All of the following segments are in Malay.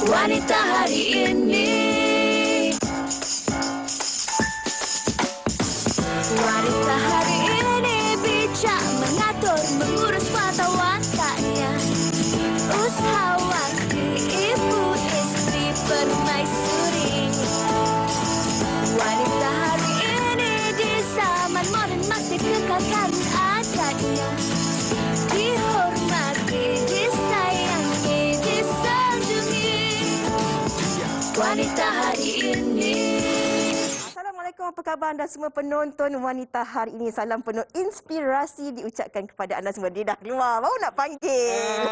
Wanita hari ini. Wanita hari ini bijak mengatur, mengurus mata wataknya. Usahawati, ibu, istri, permaisuri. Wanita hari ini di zaman modern masih kekalkan adatnya. Dihormati, disayangi, disanjungi. Wanita hari ini. Assalamualaikum, apa khabar anda semua penonton Wanita hari ini? Salam penuh inspirasi diucapkan kepada anda semua. Dia dah keluar, baru nak panggil.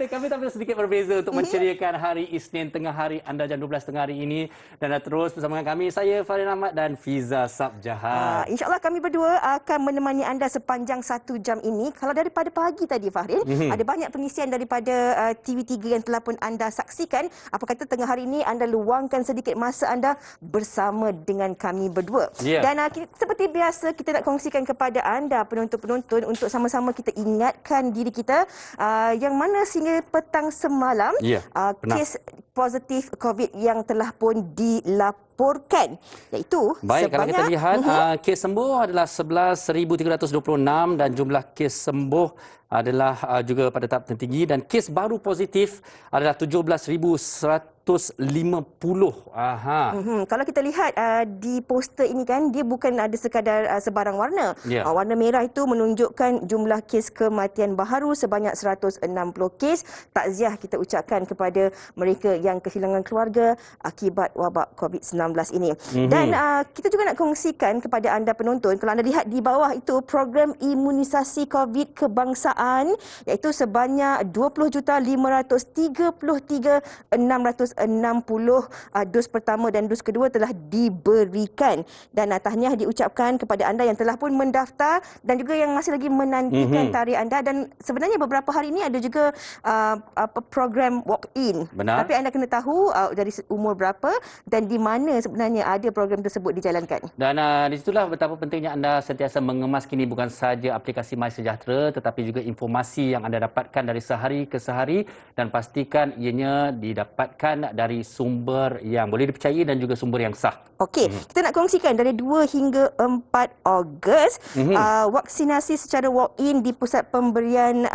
Kami tampil sedikit berbeza untuk menceriakan hari Isnin tengah hari anda jam 12 tengah hari ini. Dan terus bersama kami, saya Farin Ahmad dan Fiza Sabjahat. InsyaAllah kami berdua akan menemani anda sepanjang 1 jam ini. Kalau daripada pagi tadi Fahrin, ada banyak pengisian daripada TV3 yang telah pun anda saksikan. Apa kata tengah hari ini anda luangkan sedikit masa anda bersama dengan kami berdua. Dan seperti biasa kita nak kongsikan kepada anda penonton-penonton untuk sama-sama kita ingatkan diri kita yang mana sehingga petang semalam kes positif COVID yang telah pun dilaporkan, iaitu baik, kalau kita lihat kes sembuh adalah 11,326 dan jumlah kes sembuh adalah juga pada tahap tertinggi dan kes baru positif adalah 17,150. Kalau kita lihat di poster ini kan, dia bukan ada sekadar sebarang warna. Warna merah itu menunjukkan jumlah kes kematian baharu sebanyak 160 kes. Takziah kita ucapkan kepada mereka yang kehilangan keluarga akibat wabak COVID-19 ini. Dan kita juga nak kongsikan kepada anda penonton, kalau anda lihat di bawah itu program imunisasi COVID kebangsaan, iaitu sebanyak 20,533,660 dos pertama dan dos kedua telah diberikan. Dan tahniah diucapkan kepada anda yang telah pun mendaftar dan juga yang masih lagi menantikan tarikh anda. Dan sebenarnya beberapa hari ini ada juga program walk-in. Tapi anda kena tahu dari umur berapa dan di mana sebenarnya ada program tersebut dijalankan. Dan di situlah betapa pentingnya anda sentiasa mengemas kini bukan saja aplikasi MySejahtera tetapi juga informasi yang anda dapatkan dari sehari ke sehari dan pastikan ianya didapatkan dari sumber yang boleh dipercayai dan juga sumber yang sah. Okey, kita nak kongsikan dari 2 hingga 4 Ogos, vaksinasi secara walk-in di pusat pemberian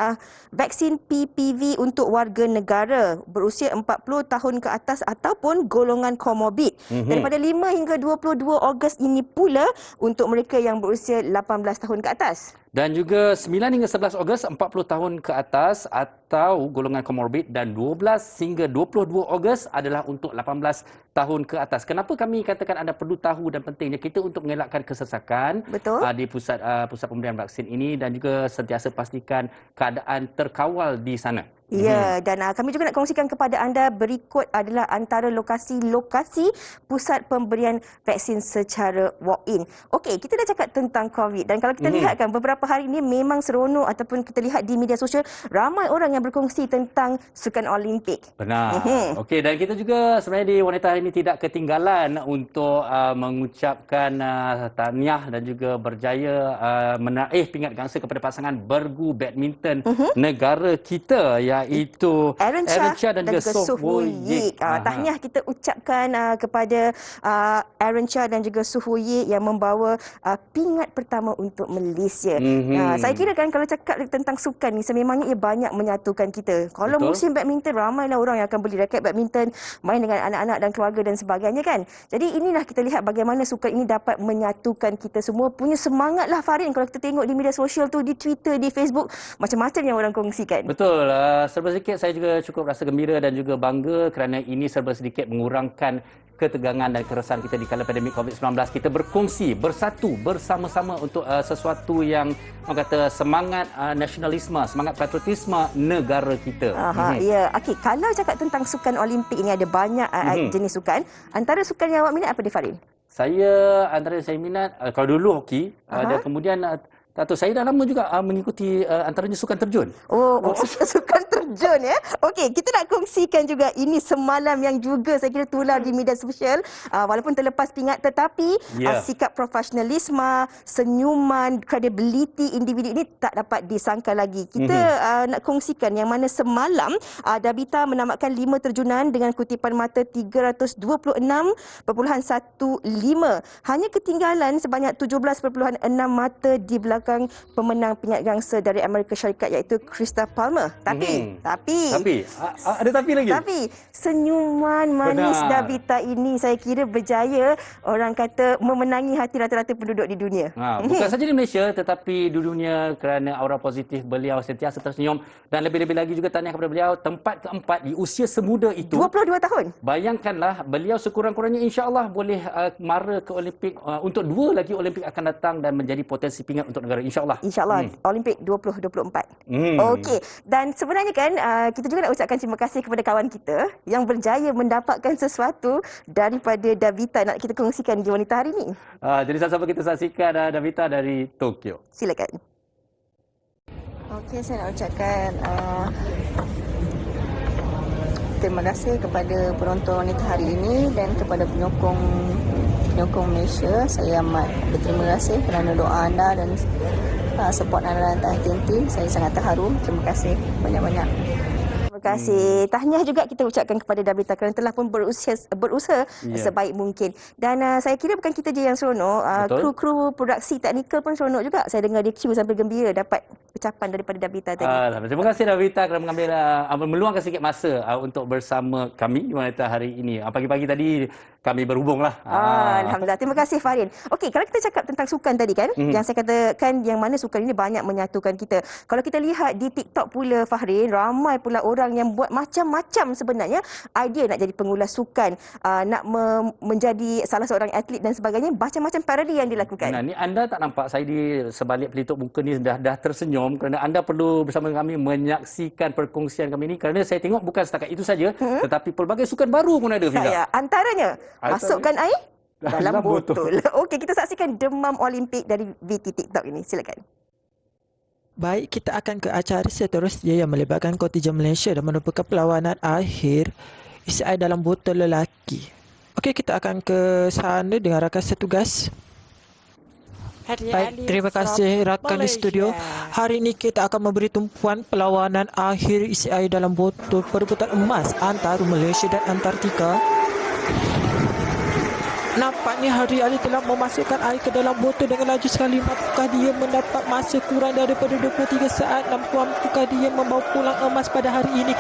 vaksin PPV untuk warga negara berusia 40 tahun ke atas ataupun golongan komorbid. Daripada 5 hingga 22 Ogos ini pula untuk mereka yang berusia 18 tahun ke atas. Dan juga 9 hingga 11 Ogos 40 tahun ke atas atau golongan komorbid dan 12 hingga 22 Ogos adalah untuk 18 tahun ke atas. Kenapa kami katakan anda perlu tahu dan pentingnya kita untuk mengelakkan kesesakan di pusat pemberian vaksin ini dan juga sentiasa pastikan keadaan terkawal di sana. Ya, dan kami juga nak kongsikan kepada anda berikut adalah antara lokasi-lokasi pusat pemberian vaksin secara walk-in. Okey, kita dah cakap tentang COVID dan kalau kita lihat kan beberapa hari ini memang seronok ataupun kita lihat di media sosial ramai orang yang berkongsi tentang Sukan Olimpik. Benar. Okey, dan kita juga sebenarnya di Wanita hari ini tidak ketinggalan untuk mengucapkan tahniah dan juga berjaya menaih pingat gangsa kepada pasangan bergu badminton negara kita iaitu Aaron Chia dan juga Soh Woo Yik. Tahniah kita ucapkan kepada Aaron Chia dan juga Soh Woo Yik yang membawa pingat pertama untuk Malaysia. Saya kira kan kalau cakap tentang sukan ni sememangnya ia banyak menyatukan kita. Kalau musim badminton ramailah orang yang akan beli raket badminton, main dengan anak-anak dan keluarga dan sebagainya kan. Jadi inilah kita lihat bagaimana sukan ini dapat menyatukan kita semua. Punya semangatlah Farin kalau kita tengok di media sosial tu, di Twitter, di Facebook, macam-macam yang orang kongsikan. Betul. Serba sedikit saya juga cukup rasa gembira dan juga bangga kerana ini serba sedikit mengurangkan ketegangan dan keresahan kita di kala pandemik COVID-19. Kita berkongsi, bersatu, bersama-sama untuk sesuatu yang orang kata semangat nasionalisme, semangat patriotisme negara kita. Ya, okey. Kalau cakap tentang sukan Olimpik ini ada banyak jenis sukan. Antara sukan yang awak minat apa dia Farin? Saya antara saya minat kalau dulu hoki, dan kemudian Tak tahu, saya dah lama juga mengikuti antaranya sukan terjun. Oh, sukan terjun ya. Okey, kita nak kongsikan juga ini semalam yang juga saya kira tular di media sosial. Walaupun terlepas pingat tetapi sikap profesionalisme, senyuman, credibility individu ini tak dapat disangkal lagi. Kita nak kongsikan yang mana semalam Davita menamatkan 5 terjunan dengan kutipan mata 326.15. Hanya ketinggalan sebanyak 17.6 mata di belakang pemenang pingat gangsa dari Amerika Syarikat iaitu Krista Palmer. Tapi ada tapi lagi. Tapi senyuman manis Davita ini saya kira berjaya orang kata memenangi hati rata-rata penduduk di dunia. Bukan saja di Malaysia tetapi di dunia kerana aura positif beliau sentiasa tersenyum dan lebih-lebih lagi juga tahniah kepada beliau tempat keempat di usia semuda itu. 22 tahun. Bayangkanlah beliau sekurang-kurangnya insya-Allah boleh mara ke Olimpik untuk 2 lagi Olimpik akan datang dan menjadi potensi pingat untuk negara insya-Allah. InsyaAllah Olimpik 2024. Okey, dan sebenarnya kan kita juga nak ucapkan terima kasih kepada kawan kita yang berjaya mendapatkan sesuatu daripada Davita nak kita kongsikan di wanita hari ini. Jadi sama-sama kita saksikan Davita dari Tokyo. Silakan. Okey, saya nak ucapkan terima kasih kepada penonton wanita hari ini dan kepada penyokong Malaysia. Saya amat berterima kasih kerana doa anda dan support anda dan hati-hati. Saya sangat terharu. Terima kasih banyak-banyak. Terima kasih. Tahniah juga kita ucapkan kepada Davita kerana telah pun berusaha sebaik mungkin. Dan saya kira bukan kita je yang seronok. Kru-kru produksi teknikal pun seronok juga. Saya dengar dia queue sampai gembira dapat ucapan daripada Davita tadi. Terima kasih Davita kerana meluangkan sikit masa untuk bersama kami di wanita hari ini. Pagi-pagi tadi kami berhubunglah. Alhamdulillah. Terima kasih Farin. Okey, kalau kita cakap tentang sukan tadi kan, yang saya katakan yang mana sukan ini banyak menyatukan kita. Kalau kita lihat di TikTok pula Farin, ramai pula orang yang buat macam-macam sebenarnya idea nak jadi pengulas sukan, nak menjadi salah seorang atlet dan sebagainya, macam-macam parodi yang dilakukan. Nah, ni anda tak nampak saya di sebalik pelitup muka ni dah tersenyum kerana anda perlu bersama kami menyaksikan perkongsian kami ni kerana saya tengok bukan setakat itu saja tetapi pelbagai sukan baru pun ada Fiza. Ya, antaranya masukkan air dalam botol. Okey, kita saksikan demam Olimpik dari VT TikTok ini. Silakan. Baik, kita akan ke acara seterusnya yang melibatkan kontingen Malaysia dan merupakan perlawanan akhir isi air dalam botol lelaki. Okey, kita akan ke sana dengan rakan setugas. Baik, terima kasih rakan di studio. Hari ini kita akan memberi tumpuan perlawanan akhir isi air dalam botol perebutan emas antara Malaysia dan Antartika. Nampaknya Hari Ali telah memasukkan air ke dalam botol dengan laju sekali. Mampukah dia mendapat masa kurang daripada 23 saat? Mampukah dia membawa pulang emas pada hari ini?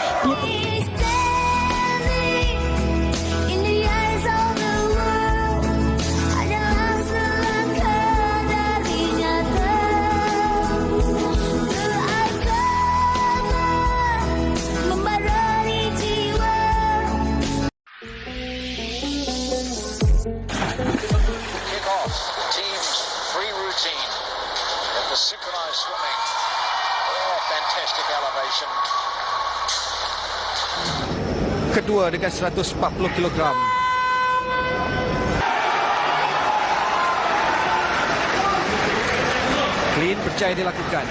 The synchronized swimming. Oh, fantastic elevation. Kedua dengan 140 kg. Clean percaya dilakukan.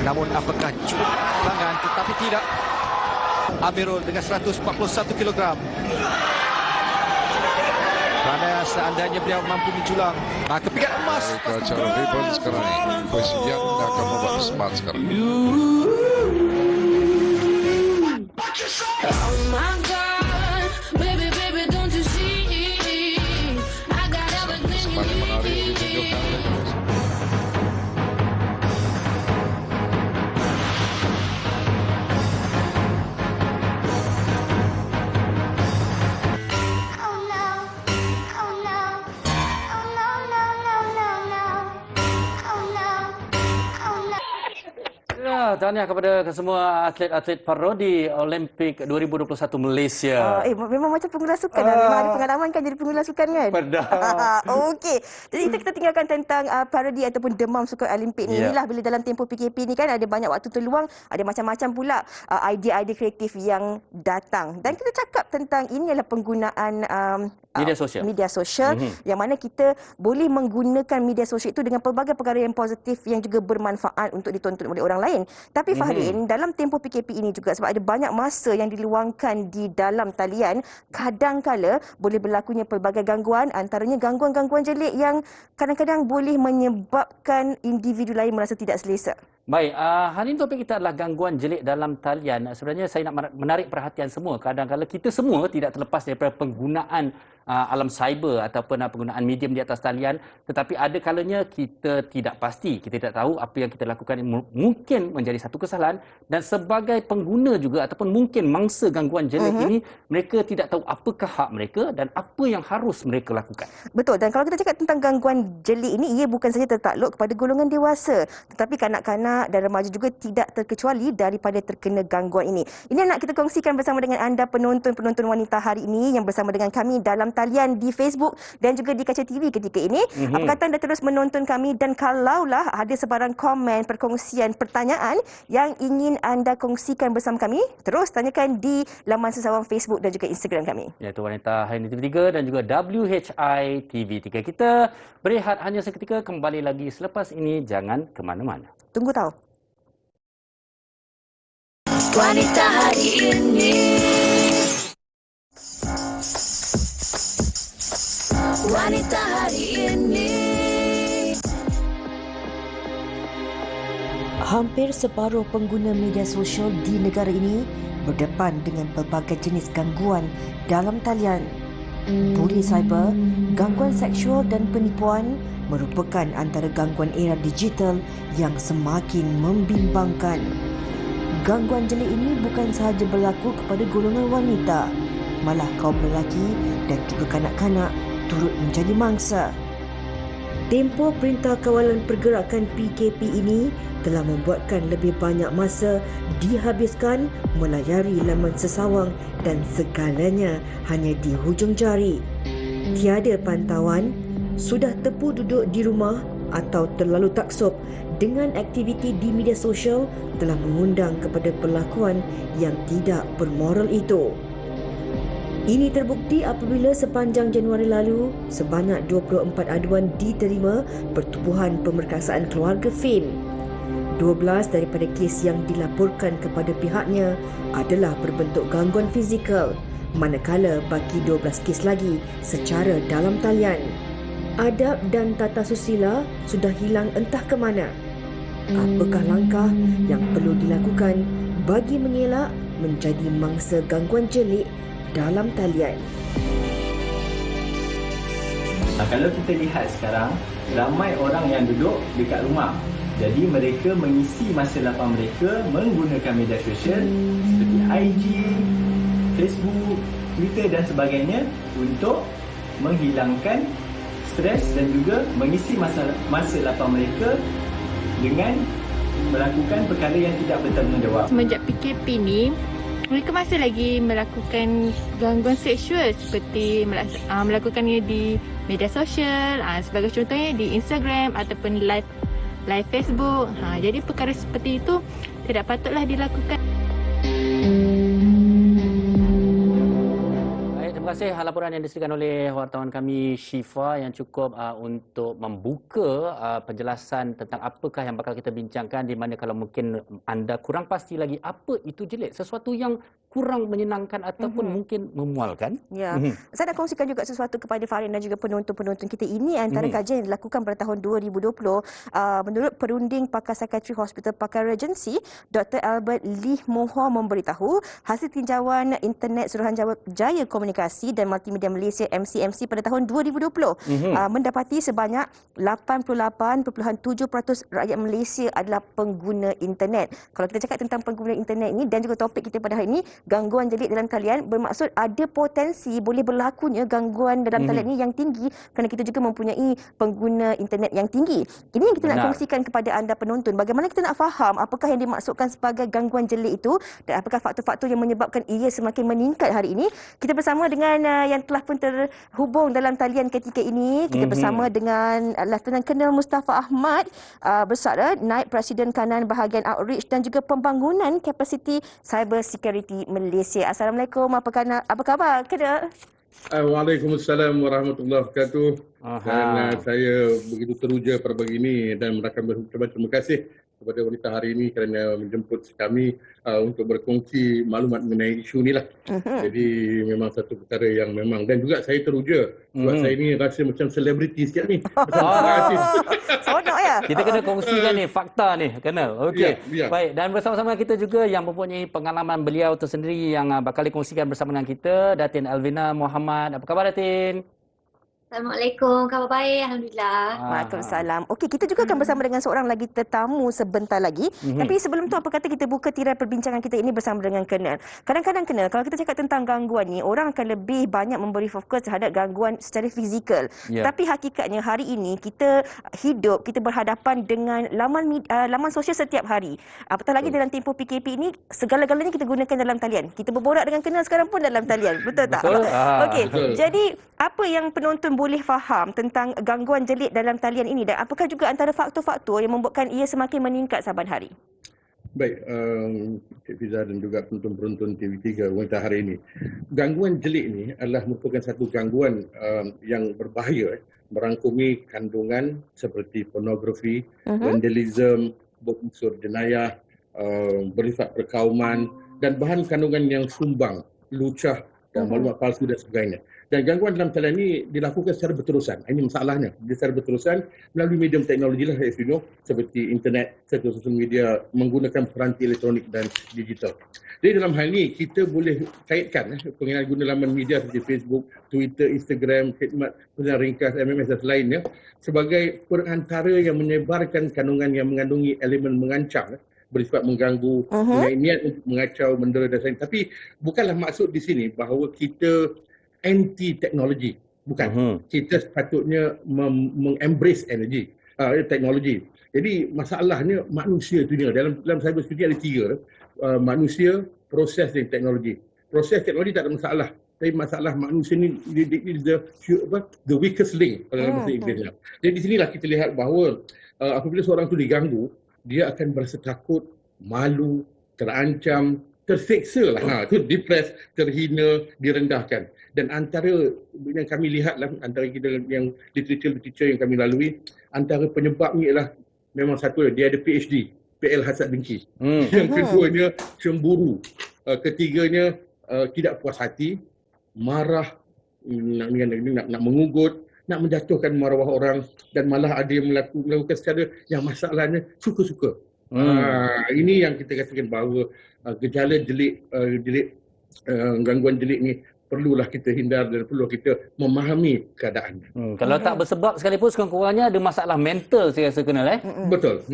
Namun apakah cukup pelanggan? Tetapi tidak. Amirul dengan 141 kg. Kerana seandainya beliau mampu menjulang kepingan emas. Acara rebound sekarang ni. Coach Yang akan membuat smart sekarang. Semakin menarik ditunjukkan oleh Jones. Tahniah kepada semua atlet-atlet parodi Olimpik 2021 Malaysia. Memang macam pengulas sukan lah. Memang ada pengalaman kan jadi pengulas sukan kan? Pernah. Okey. Jadi kita tinggalkan tentang parodi ataupun demam sukan Olimpik ni. Inilah bila dalam tempoh PKP ni kan ada banyak waktu terluang, ada macam-macam pula idea-idea kreatif yang datang. Dan kita cakap tentang ini adalah penggunaan media sosial yang mana kita boleh menggunakan media sosial itu dengan pelbagai perkara yang positif yang juga bermanfaat untuk ditonton oleh orang lain. Tapi Fahrin, dalam tempoh PKP ini juga sebab ada banyak masa yang diluangkan di dalam talian, kadang-kala boleh berlakunya pelbagai gangguan, antaranya gangguan-gangguan jelik yang kadang-kadang boleh menyebabkan individu lain merasa tidak selesa. Baik, hari ini topik kita adalah gangguan jelik dalam talian. Sebenarnya saya nak menarik perhatian semua. Kadang-kadang kita semua tidak terlepas daripada penggunaan alam cyber ataupun penggunaan medium di atas talian. Tetapi ada kalanya kita tidak pasti, kita tidak tahu apa yang kita lakukan mungkin menjadi satu kesalahan. Dan sebagai pengguna juga ataupun mungkin mangsa gangguan jelik ini, mereka tidak tahu apakah hak mereka dan apa yang harus mereka lakukan. Betul, dan kalau kita cakap tentang gangguan jelik ini, ia bukan saja tertakluk kepada golongan dewasa, tetapi kanak-kanak dan remaja juga tidak terkecuali daripada terkena gangguan ini. Ini nak kita kongsikan bersama dengan anda penonton-penonton wanita hari ini yang bersama dengan kami dalam talian di Facebook dan juga di kaca TV ketika ini. Apa kata anda terus menonton kami, dan kalaulah ada sebarang komen, perkongsian, pertanyaan yang ingin anda kongsikan bersama kami, terus tanyakan di laman sesawang Facebook dan juga Instagram kami. Iaitu Wanita Hari Ini TV3 dan juga WHI TV3. Kita berehat hanya seketika, kembali lagi selepas ini, jangan ke mana-mana. Tunggu tahu. Wanita hari ini. Wanita hari ini. Hampir separuh pengguna media sosial di negara ini berdepan dengan pelbagai jenis gangguan dalam talian. Buli cyber, gangguan seksual dan penipuan merupakan antara gangguan era digital yang semakin membimbangkan. Gangguan jelik ini bukan sahaja berlaku kepada golongan wanita, malah kaum lelaki dan juga kanak-kanak turut menjadi mangsa. Tempoh Perintah Kawalan Pergerakan PKP ini telah membuatkan lebih banyak masa dihabiskan melayari laman sesawang dan segalanya hanya di hujung jari. Tiada pantauan, sudah tepu duduk di rumah atau terlalu taksub dengan aktiviti di media sosial telah mengundang kepada perlakuan yang tidak bermoral itu. Ini terbukti apabila sepanjang Januari lalu, sebanyak 24 aduan diterima Pertubuhan Pemerkasaan Keluarga FAME. 12 daripada kes yang dilaporkan kepada pihaknya adalah berbentuk gangguan fizikal, manakala baki 12 kes lagi secara dalam talian. Adab dan tata susila sudah hilang entah ke mana. Apakah langkah yang perlu dilakukan bagi mengelak menjadi mangsa gangguan jelik dalam talian? Kalau kita lihat sekarang, ramai orang yang duduk dekat rumah. Jadi mereka mengisi masa lapang mereka menggunakan media sosial seperti IG, Facebook, Twitter dan sebagainya untuk menghilangkan stres dan juga mengisi masa lapang mereka dengan melakukan perkara yang tidak bertanggungjawab. Semenjak PKP ni, mereka masih lagi melakukan gangguan seksual seperti melakukannya di media sosial, sebagai contohnya di Instagram ataupun live Facebook. Jadi perkara seperti itu tidak patutlah dilakukan. Terima kasih laporan yang disediakan oleh wartawan kami Syifa yang cukup untuk membuka penjelasan tentang apakah yang bakal kita bincangkan, di mana kalau mungkin anda kurang pasti lagi apa itu jelik, sesuatu yang kurang menyenangkan ataupun mungkin memualkan. Ya. Saya nak kongsikan juga sesuatu kepada Farin dan juga penonton-penonton kita. Ini antara kajian yang dilakukan pada tahun 2020 menurut perunding pakar psikiatri Hospital Pakar Regency, Dr. Albert Lee Mohua memberitahu hasil tinjauan Internet Suruhanjaya Komunikasi dan Multimedia Malaysia MCMC pada tahun 2020 mendapati sebanyak 88.7% rakyat Malaysia adalah pengguna internet. Kalau kita cakap tentang pengguna internet ini dan juga topik kita pada hari ini, gangguan jelik dalam talian, bermaksud ada potensi boleh berlakunya gangguan dalam talian ini yang tinggi kerana kita juga mempunyai pengguna internet yang tinggi. Ini yang kita nak kongsikan kepada anda penonton. Bagaimana kita nak faham apakah yang dimaksudkan sebagai gangguan jelik itu dan apakah faktor-faktor yang menyebabkan ia semakin meningkat hari ini. Kita bersama dengan yang telah pun terhubung dalam talian ketika ini. Kita bersama dengan Lieutenant Colonel Mustafa Ahmad, Bersara, Naib Presiden Kanan Bahagian Outreach dan juga Pembangunan Kapasiti Cyber Security Malaysia. Assalamualaikum, apa khabar, Kena? Waalaikumsalam warahmatullahi wabarakatuh. Dan Aha. saya begitu teruja pada pagi ini dan akan berucap terima kasih kepada wanita hari ini kerana menjemput kami untuk berkongsi maklumat mengenai isu ni lah. Jadi memang satu perkara yang memang, dan juga saya teruja sebab saya ni rasa macam selebriti sikit ni. Bersama para artis. Seronok ya? Kita kena kongsikan ni fakta ni, kena. Okey. Ya. Baik, dan bersama-sama kita juga yang mempunyai pengalaman beliau tersendiri yang bakal dikongsikan bersama dengan kita, Datin Alvina Muhammad. Apa khabar Datin? Assalamualaikum, khabar baik, Alhamdulillah. Waalaikumsalam. Okey, kita juga akan bersama dengan seorang lagi tetamu sebentar lagi. Tapi sebelum tu apa kata kita buka tirai perbincangan kita ini bersama dengan Kenal. Kadang-kadang Kenal, kalau kita cakap tentang gangguan ni, orang akan lebih banyak memberi fokus terhadap gangguan secara fizikal. Ya. Tapi hakikatnya hari ini kita berhadapan dengan laman sosial setiap hari. Apatah lagi dalam tempoh PKP ini, segala-galanya kita gunakan dalam talian. Kita berborak dengan Kenal sekarang pun dalam talian. Betul tak? Betul. Okey, Betul. jadi apa yang penonton boleh faham tentang gangguan jelit dalam talian ini dan apakah juga antara faktor-faktor yang membuatkan ia semakin meningkat saban hari? Baik, Cik Fiza dan juga penonton-penonton TV3 wanita hari ini. Gangguan jelik ni adalah merupakan satu gangguan yang berbahaya, merangkumi kandungan seperti pornografi, vandalism, berunsur jenayah, bersifat perkauman dan bahan kandungan yang sumbang, lucah dan maklumat palsu dan sebagainya. Dan gangguan dalam talian ini dilakukan secara berterusan. Ini masalahnya. Dia secara berterusan melalui medium teknologi lah, as you know, seperti internet, serta sosial media menggunakan peranti elektronik dan digital. Jadi dalam hal ini kita boleh kaitkan penggunaan guna laman media seperti Facebook, Twitter, Instagram, khidmat pesan ringkas, MMS dan selainnya sebagai perantara yang menyebarkan kandungan yang mengandungi elemen mengancam, bersifat mengganggu, punya niat untuk mengacau, mendera dan sebagainya. Tapi bukanlah maksud di sini bahawa kita anti teknologi. Bukan. Kita sepatutnya mengembrace teknologi. Jadi masalahnya manusia dunia. Dalam cyber security ada 3. Manusia, proses dan teknologi. Proses teknologi tak ada masalah. Tapi masalah manusia ni the weakest link kalau dalam bahasa Inggerisnya. Jadi di sinilah kita lihat bahawa apabila seorang tu diganggu, dia akan berasa takut, malu, terancam, terseksa lah. Itu depressed, terhina, direndahkan. Dan antara yang kami lihat lah, antara kita yang literature yang kami lalui, antara penyebab ni ialah memang satu, dia ada PhD, PL hasad dengki. Yang keduanya cemburu. Ketiganya tidak puas hati, marah, nak mengugut, nak menjatuhkan maruah orang dan malah ada yang melakukan secara yang masalahnya suka-suka. Ini yang kita katakan bahawa gejala gangguan jelik ni perlulah kita hindar dan perlu kita memahami keadaannya. Kalau tak bersebab sekalipun sekurang-kurangnya ada masalah mental saya rasa Kenal Betul.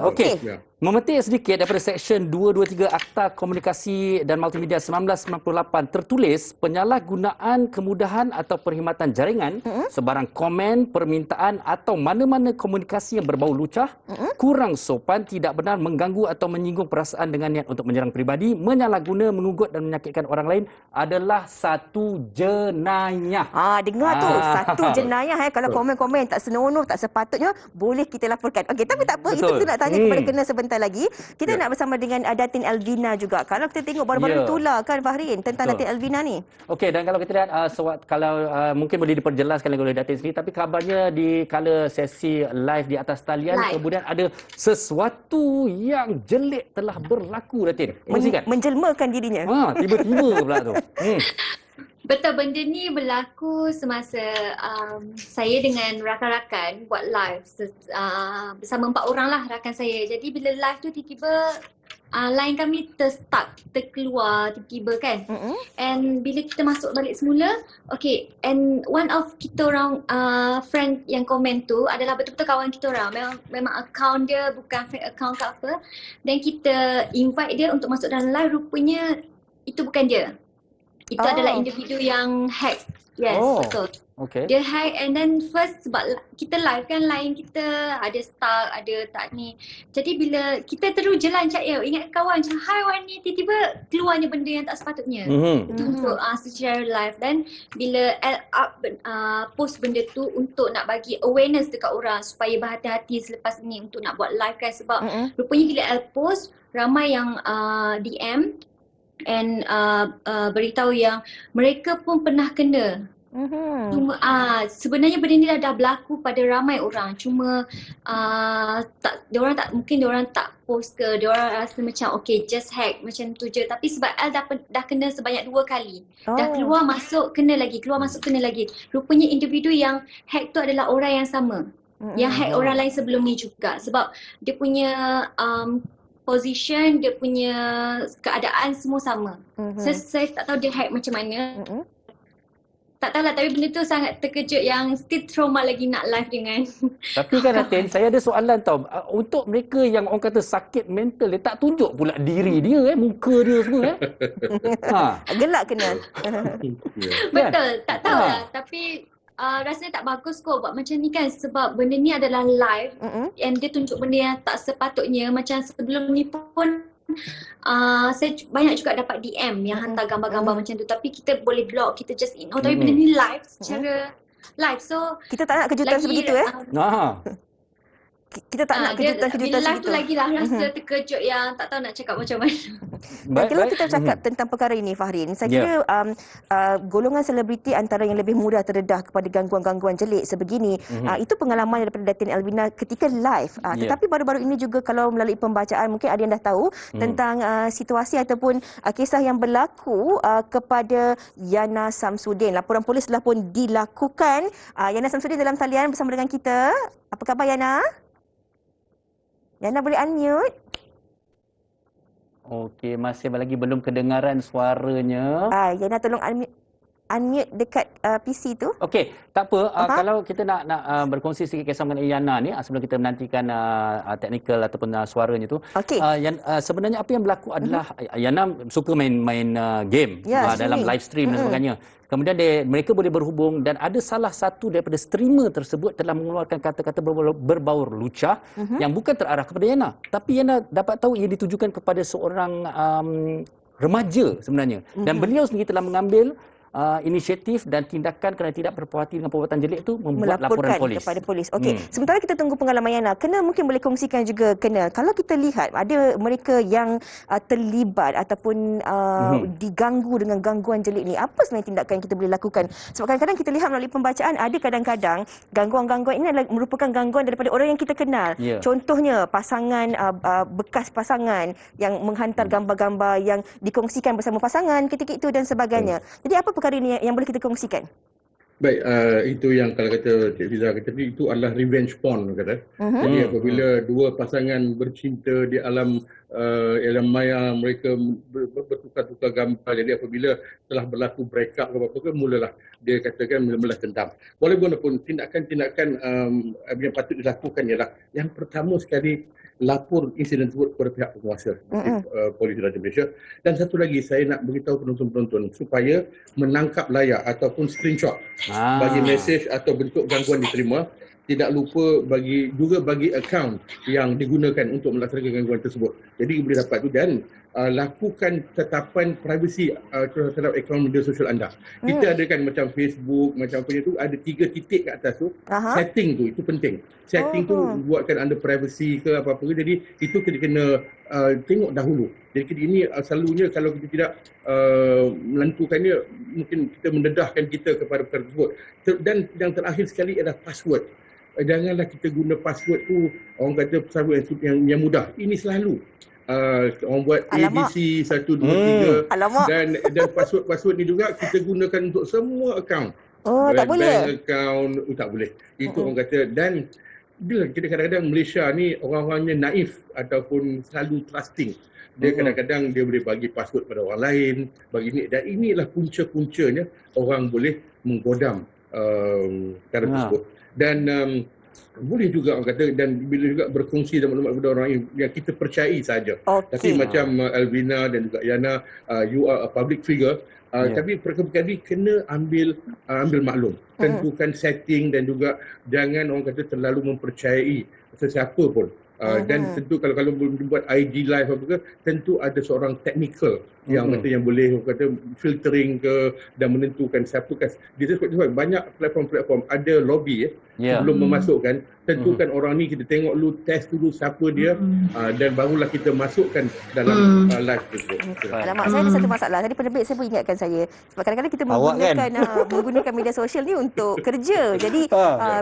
Okey. Ya. Memetik sedikit daripada Seksyen 223 Akta Komunikasi dan Multimedia 1998 tertulis penyalahgunaan kemudahan atau perkhidmatan jaringan, sebarang komen, permintaan atau mana-mana komunikasi yang berbau lucah, kurang sopan, tidak benar, mengganggu atau menyinggung perasaan dengan niat untuk menyerang peribadi, menyalahguna, mengugut dan menyakitkan orang lain adalah satu jenayah. Dengar tu, satu jenayah kalau komen-komen tak senonoh, tak sepatutnya, boleh kita laporkan. Okey, tapi tak apa, Betul. itu kita nak tanya kepada Kenal sebentar lagi. Kita nak bersama dengan Datin Alvina juga. Kalau kita tengok baru-baru itulah kan Fahrin tentang Datin Alvina ni. Okey, dan kalau kita lihat mungkin boleh diperjelaskan oleh Datin sendiri, tapi kabarnya di kala sesi live di atas talian kemudian ada sesuatu yang jelik telah berlaku, Datin. Kongsikan. Menjelmakan dirinya. Tiba-tiba pula tu. Betul, benda ni berlaku semasa saya dengan rakan-rakan buat live bersama 4 orang lah rakan saya. Jadi bila live tu tiba-tiba line kami terkeluar tiba-tiba kan. And bila kita masuk balik semula, okay, and one of kita orang friend yang komen tu adalah betul-betul kawan kita orang. Memang account dia bukan fake account ke apa. Dan kita invite dia untuk masuk dalam live, rupanya itu bukan dia. Itu adalah individu yang hack. Yes, betul. Okay. Dia hack and then first sebab kita live kan, line kita ada stuck, ada tak ni. Jadi bila kita terus jalan cak ingat kawan macam hi Wani, tiba-tiba keluarnya benda yang tak sepatutnya. Itu untuk secara live. Dan bila post benda tu untuk nak bagi awareness dekat orang supaya berhati-hati selepas ni untuk nak buat live kan. Sebab rupanya bila post ramai yang DM and beritahu yang mereka pun pernah kena. Cuma sebenarnya benda ni dah berlaku pada ramai orang. Cuma diorang tak post ke, diorang rasa macam okay just hack macam tu je. Tapi sebab Al dah kena sebanyak 2 kali. Dah keluar masuk kena lagi, keluar masuk kena lagi. Rupanya individu yang hack tu adalah orang yang sama. Yang hack orang lain sebelum ni juga. Sebab dia punya position, dia punya keadaan semua sama. Saya tak tahu dia hack macam mana. Tak tahulah, tapi benda tu sangat terkejut yang still trauma lagi nak live dengan. Tapi kan Atin, saya ada soalan tau. Untuk mereka yang orang kata sakit mental, dia tak tunjuk pula diri dia, muka dia semua. Gelak kena. Betul, tak tahulah. Tapi rasanya tak bagus kot buat macam ni kan. Sebab benda ni adalah live and dia tunjuk benda yang tak sepatutnya. Macam sebelum ni pun saya banyak juga dapat DM yang hantar gambar-gambar macam tu, tapi kita boleh block, kita just ignore. Tapi benda ni live, secara live, so kita tak nak kejutan sebegitu kita tak nak kejutan-kejutan bila live sebegitu. tu lagi lah rasa terkejut yang tak tahu nak cakap macam mana. Kalau kita cakap tentang perkara ini, Fahrin, saya kira golongan selebriti antara yang lebih mudah terdedah kepada gangguan-gangguan jelik sebegini, itu pengalaman daripada Datin Elvina ketika live. Tetapi baru-baru ini juga kalau melalui pembacaan, mungkin ada yang dah tahu tentang situasi ataupun kisah yang berlaku kepada Yana Samsudin. Laporan polis telah pun dilakukan. Yana Samsudin dalam talian bersama dengan kita. Apa khabar, Yana? Yana boleh unmute? Okey, masih lagi belum kedengaran suaranya. Yana tolong unmute dekat PC tu. Okey, tak apa. Kalau kita nak berkongsi sikit kisah mengenai Yana ni sebelum kita menantikan teknikal ataupun suaranya tu. Okey. Sebenarnya apa yang berlaku adalah Yana suka main game dalam live stream dan sebagainya. Kemudian mereka boleh berhubung dan ada salah satu daripada streamer tersebut telah mengeluarkan kata-kata berbaur lucah yang bukan terarah kepada Yana. Tapi Yana dapat tahu ia ditujukan kepada seorang remaja sebenarnya. Dan beliau sendiri telah mengambil inisiatif dan tindakan kerana tidak berpuas hati dengan perbuatan jelik itu, membuat laporan polis. Kepada polis. Okey, sementara kita tunggu pengalaman Yana, Kena mungkin boleh kongsikan juga Kena. Kalau kita lihat ada mereka yang terlibat ataupun diganggu dengan gangguan jelik ni, apa sebenarnya tindakan yang kita boleh lakukan? Sebab kadang-kadang kita lihat melalui pembacaan ada kadang-kadang gangguan-gangguan ini adalah merupakan gangguan daripada orang yang kita kenal. Contohnya pasangan, bekas pasangan yang menghantar gambar-gambar yang dikongsikan bersama pasangan ketika itu dan sebagainya. Jadi apa perkara ini yang boleh kita kongsikan? Baik, itu yang kalau kata Cik Fiza kata tadi, itu adalah revenge porn kata. Jadi apabila dua pasangan bercinta di alam maya, mereka bertukar-tukar gambar. Jadi apabila telah berlaku break up ke apa-apa, mulalah dia katakan mula-mula dendam. Walaupun tindakan-tindakan yang patut dilakukan ialah yang pertama sekali lapor insiden tersebut kepada pihak penguasa, Polis Raja Malaysia. Dan satu lagi saya nak beritahu penonton-penonton supaya menangkap layar ataupun screenshot bagi mesej atau bentuk gangguan diterima. Tidak lupa bagi akaun yang digunakan untuk melaksanakan gangguan tersebut. Jadi boleh dapat tu, dan lakukan tetapan privasi terhadap akaun media sosial anda. Kita ada kan macam Facebook, macam apa tu, ada 3 titik kat atas tu. Setting tu, itu penting. Setting tu buatkan anda privasi ke apa-apa. Jadi itu kita kena tengok dahulu. Jadi ini selalunya kalau kita tidak melakukannya, mungkin kita mendedahkan kita kepada perkara tersebut. Dan yang terakhir sekali adalah password. Janganlah kita guna password tu, orang kata password yang mudah. Ini selalu orang buat ABC 1, 2, 3 dan password ni juga kita gunakan untuk semua akaun. Tak boleh? Bank account, tak boleh. Itu orang kata. Dan bila kita kadang-kadang Malaysia ni orang-orangnya naif ataupun selalu trusting. Dia kadang-kadang dia boleh bagi password pada orang lain, bagi ni, dan inilah punca-puncanya orang boleh menggodam perkara tersebut. Dan boleh juga orang kata, dan bila juga berkongsi dan maklumat kepada orang yang kita percayai saja. Tapi macam Elvina dan juga Yana, you are a public figure. Tapi perkara-perkara ni kena ambil maklum. Tentukan setting dan juga jangan orang kata terlalu mempercayai sesiapa pun. Dan tentu kalau buat IG live apa ke, tentu ada seorang technical yang yang boleh kata filtering ke dan menentukan siapa kan. Dia sebab banyak platform-platform ada lobby sebelum memasukkan, tentukan orang ni, kita tengok dulu, test dulu siapa dia, dan barulah kita masukkan dalam live tersebut. Alamak, saya ada satu masalah. Tadi penerbit saya pun ingatkan saya. Sebab kadang-kadang kita menggunakan media sosial ni untuk kerja. Jadi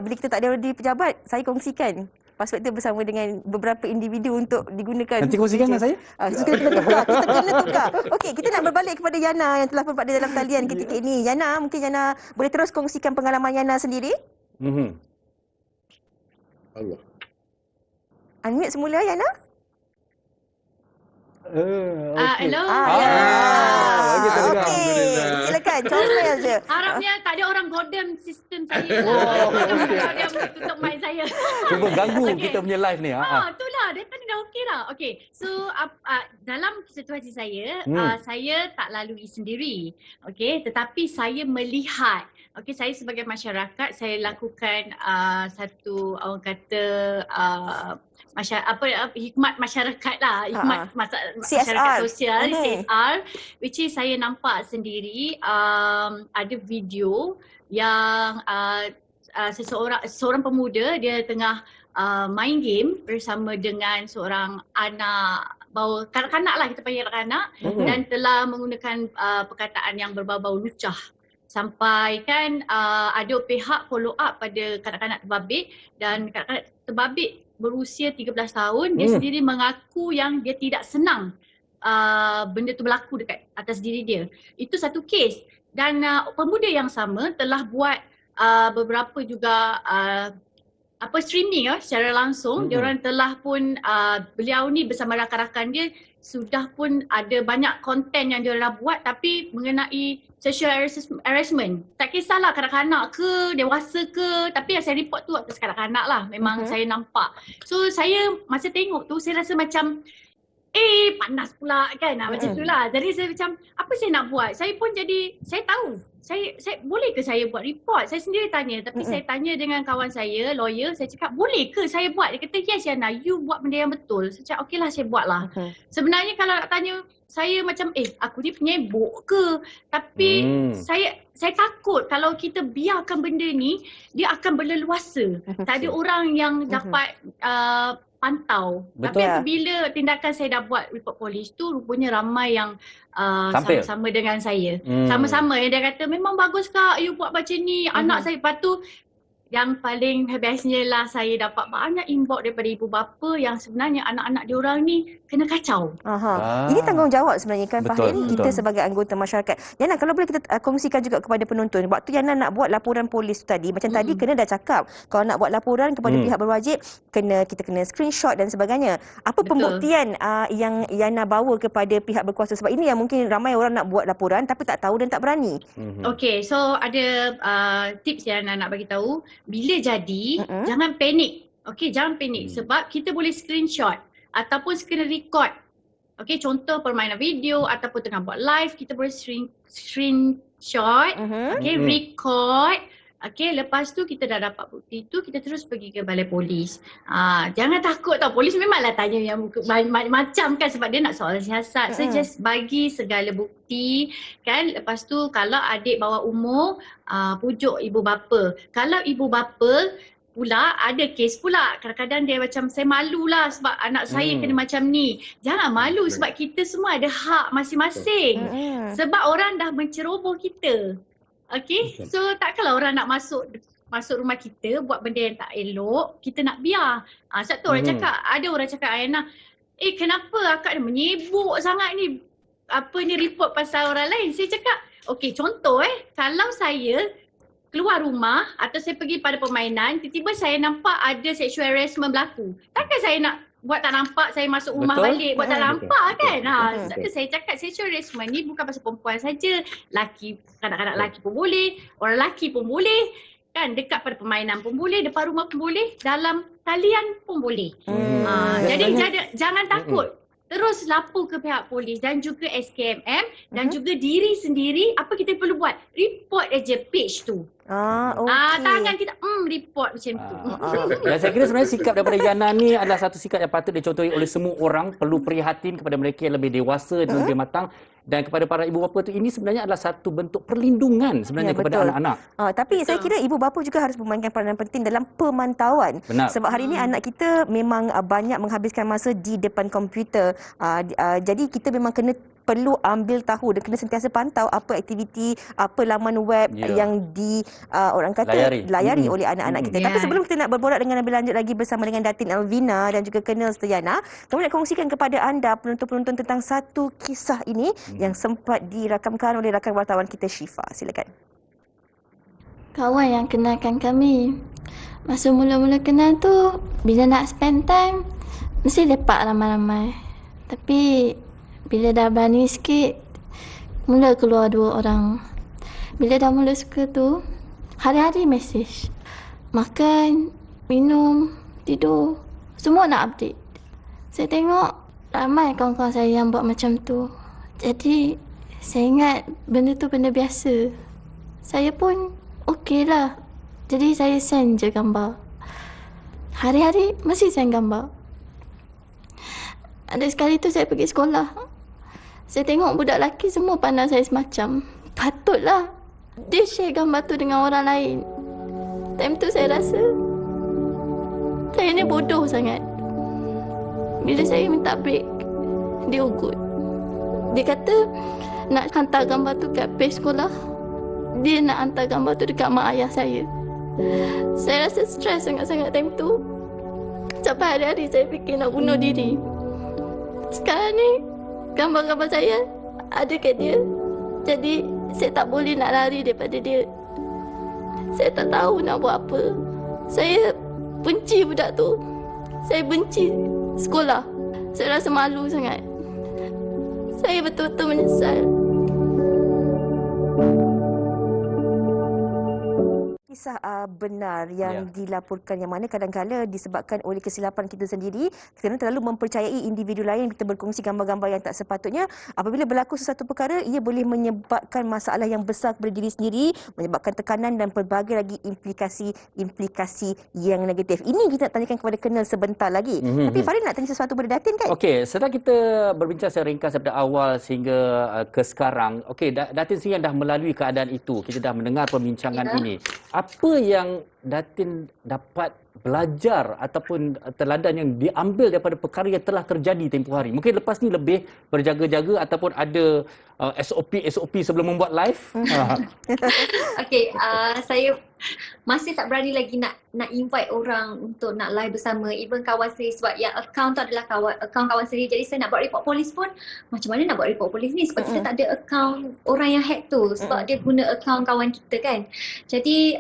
bila kita tak ada di pejabat, saya kongsikan password tu bersama dengan beberapa individu untuk digunakan. Nanti kongsikan dengan saya. Kita kena tukar. Okey, kita nak berbalik kepada Yana yang telah berada dalam talian ketika ini. Yana, mungkin Yana boleh terus kongsikan pengalaman Yana sendiri? Allah. Unmute semula Yana. Hello. Okey. Silakan, comel je. Harapnya tak ada orang godam sistem saya lah. Dia tutup mic saya. Cuba ganggu kita punya live ni. Itulah. Dia tadi dah okey dah. Okey. So, dalam situasi saya, saya tak lalui sendiri. Okey. Tetapi saya melihat. Okey, saya sebagai masyarakat, saya lakukan satu, orang kata, hikmat masyarakat lah, hikmat masyarakat sosial, CSR, which is saya nampak sendiri ada video yang seorang pemuda, dia tengah main game bersama dengan seorang anak, bawa kanak-kanak lah, kita panggil kanak-kanak, dan telah menggunakan perkataan yang berbau-bau lucah. Sampai kan ada pihak follow up pada kanak-kanak terbabit, dan kanak-kanak terbabit berusia 13 tahun, dia sendiri mengaku yang dia tidak senang benda tu berlaku dekat atas diri dia. Itu satu kes. Dan pemuda yang sama telah buat beberapa juga streaming secara langsung. Diorang telah pun, beliau ni bersama rakan-rakan dia sudah pun ada banyak konten yang diorang buat, tapi mengenai sexual harassment. Tak kisahlah kanak-kanak ke, dewasa ke, tapi yang saya report tu atas kanak-kanak lah. Memang saya nampak. So saya masa tengok tu, saya rasa macam panas pula kan, macam tu lah. Jadi saya macam, apa saya nak buat? Saya pun jadi, saya tahu. Saya boleh ke saya buat report? Saya sendiri tanya, tapi saya tanya dengan kawan saya, lawyer, saya cakap, boleh ke saya buat? Dia kata, yes Yana, you buat benda yang betul. Saya cakap, okey lah, saya buat lah. Sebenarnya kalau nak tanya, saya macam, aku ni penyebok ke? Tapi saya takut kalau kita biarkan benda ni, dia akan berleluasa. Tak ada orang yang dapat pantau. Betul. Tapi apabila tindakan saya dah buat report polis tu, rupanya ramai yang sama-sama dengan saya. Sama-sama yang dia kata, memang bagus kak you buat macam ni, anak saya. Lepas tu yang paling bestnya lah, saya dapat banyak inbox daripada ibu bapa yang sebenarnya anak-anak diorang ni kena kacau. Ini tanggungjawab sebenarnya kan Betul, Fahrin, kita sebagai anggota masyarakat. Yana, kalau boleh kita kongsikan juga kepada penonton, waktu Yana nak buat laporan polis tadi, macam tadi kena dah cakap, kalau nak buat laporan kepada pihak berwajib, kita kena screenshot dan sebagainya. Apa pembuktian yang Yana bawa kepada pihak berkuasa? Sebab ini yang mungkin ramai orang nak buat laporan tapi tak tahu dan tak berani. Okey, so ada tips yang nak bagi tahu. Bila jadi, jangan panik. Okey, jangan panik sebab kita boleh screenshot ataupun screen record. Okey, contoh permainan video ataupun tengah buat live, kita boleh screenshot, okey, record. Okey, lepas tu kita dah dapat bukti tu, kita terus pergi ke balai polis. Jangan takut tau, polis memanglah tanya yang macam kan, sebab dia nak soal siasat. So just bagi segala bukti kan. Lepas tu kalau adik bawah umur, pujuk ibu bapa. Kalau ibu bapa pula ada kes pula, kadang-kadang dia macam, saya malulah sebab anak saya kena macam ni. Jangan malu sebab kita semua ada hak masing-masing. Sebab orang dah menceroboh kita. Okay, so takkanlah orang nak masuk rumah kita buat benda yang tak elok, kita nak biar. Sebab tu orang cakap, ada orang cakap, Ayana, kenapa akak ni menyibuk sangat ni, report pasal orang lain. Saya cakap, okay, contoh kalau saya keluar rumah atau saya pergi pada permainan, tiba-tiba saya nampak ada sexual harassment berlaku. Takkan saya nak buat tak nampak, saya masuk rumah balik buat tak nampak kan. Sebab tu saya cakap sexual harassment ni bukan pasal perempuan saja. Laki, kanak-kanak lelaki pun boleh, orang lelaki pun boleh kan, dekat pada permainan pun boleh, depan rumah pun boleh, dalam talian pun boleh. Jadi jangan takut. terus lapor ke pihak polis dan juga SKMM dan juga diri sendiri. Apa kita perlu buat? Report aja page tu. Okey. Tangan kita report macam tu. Dan saya kira sebenarnya sikap daripada Yana ni adalah satu sikap yang patut dicontohi oleh semua orang. Perlu prihatin kepada mereka yang lebih dewasa dan lebih matang. Dan kepada para ibu bapa tu, ini sebenarnya adalah satu bentuk perlindungan sebenarnya kepada betul. anak-anak. Tapi saya kira ibu bapa juga harus memainkan peranan penting dalam pemantauan. Benar. Sebab hari ini anak kita memang banyak menghabiskan masa di depan komputer. Jadi kita memang perlu ambil tahu dan kena sentiasa pantau apa aktiviti, apa laman web yang orang kata layari oleh anak-anak kita. Tapi sebelum kita nak berborak dengan lebih lanjut lagi bersama dengan Datin Elvina dan juga Colonel Setiana, kami nak kongsikan kepada anda penonton-penonton tentang satu kisah ini yang sempat dirakamkan oleh rakan wartawan kita Syifa. Silakan. Kawan yang kenalkan kami. Masa mula-mula kenal tu, bila nak spend time, mesti lepak ramai-ramai. Tapi bila dah berani sikit, mula keluar 2 orang. Bila dah mula suka tu, hari-hari mesej. Makan, minum, tidur, semua nak update. Saya tengok ramai kawan-kawan saya yang buat macam tu. Jadi, saya ingat benda tu benda biasa. Saya pun okey lah. Jadi, saya send je gambar. Hari-hari mesti send gambar. Ada sekali tu saya pergi sekolah. Saya tengok budak lelaki semua pandang saya semacam. Patutlah dia share gambar tu dengan orang lain. Time tu saya rasa saya ni bodoh sangat. Bila saya minta break, dia ugut. Dia kata nak hantar gambar tu kat page sekolah. Dia nak hantar gambar tu dekat mak ayah saya. Saya rasa stres sangat-sangat time tu. Sampai hari-hari saya fikir nak bunuh diri. Sekarang ni gambar-gambar saya ada kat dia. Jadi saya tak boleh nak lari daripada dia. Saya tak tahu nak buat apa. Saya benci budak tu. Saya benci sekolah. Saya rasa malu sangat. Saya betul-betul menyesal. Kisah benar yang dilaporkan, yang mana kadang-kala disebabkan oleh kesilapan kita sendiri kerana terlalu mempercayai individu lain, kita berkongsi gambar-gambar yang tak sepatutnya. Apabila berlaku sesuatu perkara, ia boleh menyebabkan masalah yang besar kepada diri sendiri, menyebabkan tekanan dan pelbagai lagi implikasi yang negatif. Ini kita nak tanyakan kepada Colonel sebentar lagi. Tapi Farid nak tanya sesuatu kepada Datin kan? Okey, setelah kita berbincang secara ringkas daripada awal sehingga ke sekarang, okey, Datin sendiri dah melalui keadaan itu. Kita dah mendengar perbincangan ini. Apa yang Datin dapat belajar ataupun teladan yang diambil daripada perkara yang telah terjadi tempoh hari? Mungkin lepas ni lebih berjaga-jaga ataupun ada SOP sebelum membuat live? Okey, saya masih tak berani lagi nak invite orang untuk nak live bersama, even kawan saya, sebab yang account tu adalah account kawan sendiri. Jadi saya nak buat report polis pun macam mana nak buat report polis ni, sebab kita tak ada account orang yang hack tu, sebab dia guna account kawan kita kan. Jadi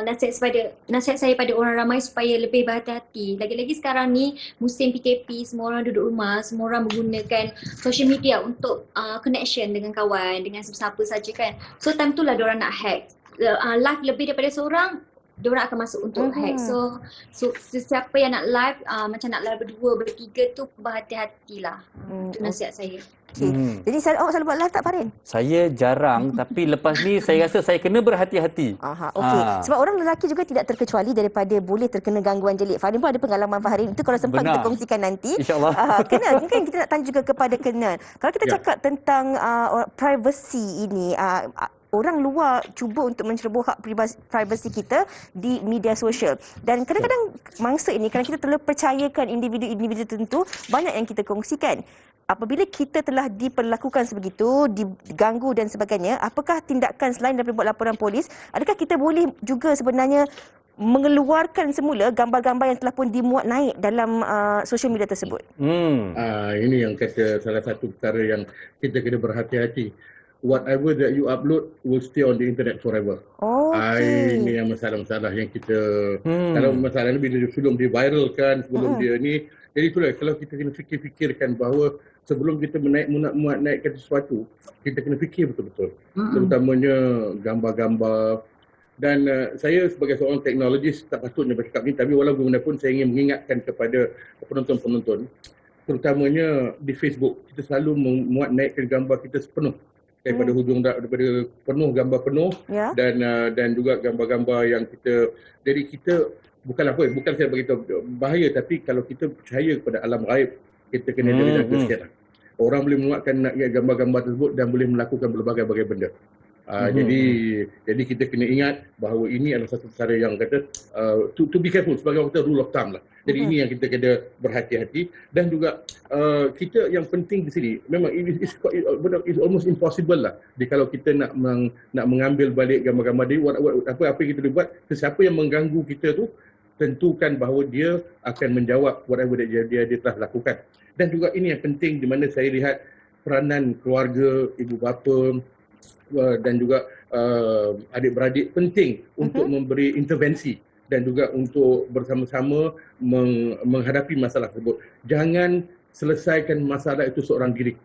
nasihat saya pada orang ramai supaya lebih berhati-hati. Lagi-lagi sekarang ni musim PKP, semua orang duduk rumah, semua orang menggunakan social media untuk connection dengan kawan, dengan siapa saja kan. So time tu lah diorang nak hack. Live lebih daripada seorang, diorang akan masuk untuk hack. So sesiapa yang nak live, macam nak live berdua, bertiga tu berhati-hatilah. Itu nasihat saya. Jadi awak selalu buat live tak, Farin? Saya jarang, tapi lepas ni saya rasa saya kena berhati-hati. Okey. Sebab orang lelaki juga tidak terkecuali daripada boleh terkena gangguan jelik. Farin pun ada pengalaman Farin. Itu kalau sempat kita kongsikan nanti. InsyaAllah. Mungkin kita nak tanya juga kepada Colonel. Kalau kita cakap tentang privacy ini, orang luar cuba untuk menceroboh hak privasi kita di media sosial. Dan kadang-kadang mangsa ini, kerana kita terlalu percayakan individu-individu tertentu, banyak yang kita kongsikan. Apabila kita telah diperlakukan sebegitu, diganggu dan sebagainya, apakah tindakan selain daripada buat laporan polis, adakah kita boleh juga sebenarnya mengeluarkan semula gambar-gambar yang telah pun dimuat naik dalam social media tersebut? Ini yang kata salah satu perkara yang kita kena berhati-hati. Whatever that you upload will stay on the internet forever. Ini yang masalah-masalah yang kita kalau masalah ni bila sebelum dia viralkan, sebelum dia ni, jadi itulah kalau kita kena fikirkan bahawa sebelum kita muat naikkan sesuatu, kita kena fikir betul-betul. Terutamanya gambar-gambar. Dan saya sebagai seorang teknologis tak patutnya bercakap ni, tapi walaupun saya ingin mengingatkan kepada penonton-penonton, terutamanya di Facebook, kita selalu memuat naikkan gambar kita sepenuh daripada hujung, daripada penuh, gambar penuh, dan juga gambar-gambar yang kita, jadi kita bukan saya beritahu bahaya, tapi kalau kita percaya kepada alam gaib, kita kena jaga sikit lah. Orang boleh memuatkan gambar-gambar tersebut dan boleh melakukan berbagai-bagai benda. Jadi kita kena ingat bahawa ini adalah satu perkara yang kata to be careful, sebagai orang kata rule of thumb lah. Jadi ini yang kita kena berhati-hati, dan juga kita yang penting di sini memang it's almost impossible lah kalau kita nak mengambil balik gambar-gambar dia. Apa yang kita boleh buat, sesiapa yang mengganggu kita tu tentukan bahawa dia akan menjawab whatever dia telah lakukan. Dan juga ini yang penting di mana saya lihat peranan keluarga, ibu bapa dan juga adik-beradik penting untuk memberi intervensi dan juga untuk bersama-sama menghadapi masalah tersebut. Jangan selesaikan masalah itu seorang diri.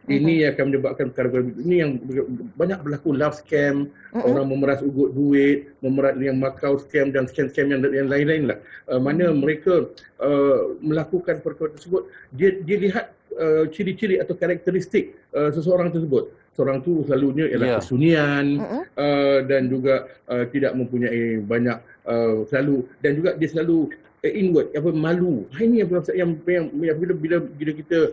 Ini yang akan menyebabkan perkara ini yang banyak berlaku, love scam, orang memeras ugut duit, memeras yang makau scam dan scam-scam yang lain-lain lah. Mana mereka melakukan perkara tersebut, dia lihat ciri-ciri atau karakteristik seseorang tersebut. Seorang tu selalunya ialah kesunian dan juga tidak mempunyai banyak selalu, dan juga dia selalu inward, malu. Ini yang bila kita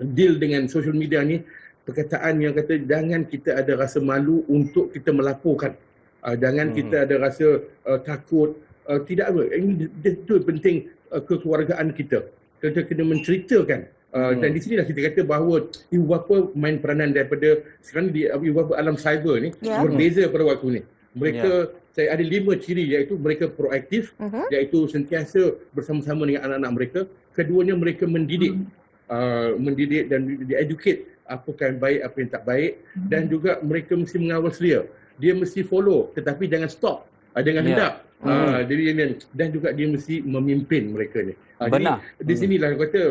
deal dengan social media ni, perkataan yang kata jangan kita ada rasa malu untuk kita melaporkan. Jangan kita ada rasa takut, tidak apa. Ini itu penting kekeluargaan kita. Kita kena menceritakan. Dan di sinilah kita kata bahawa ibu bapa main peranan daripada sekarang ibu bapa alam cyber ni berbeza pada waktu ni. Mereka saya ada 5 ciri, iaitu mereka proaktif, iaitu sentiasa bersama-sama dengan anak-anak mereka. Keduanya mereka mendidik dan di-educate apa yang baik, apa yang tak baik, dan juga mereka mesti mengawal selia. Dia mesti follow tetapi jangan stop, jangan hendak. Dan juga dia mesti memimpin mereka ni. Jadi di sinilah kata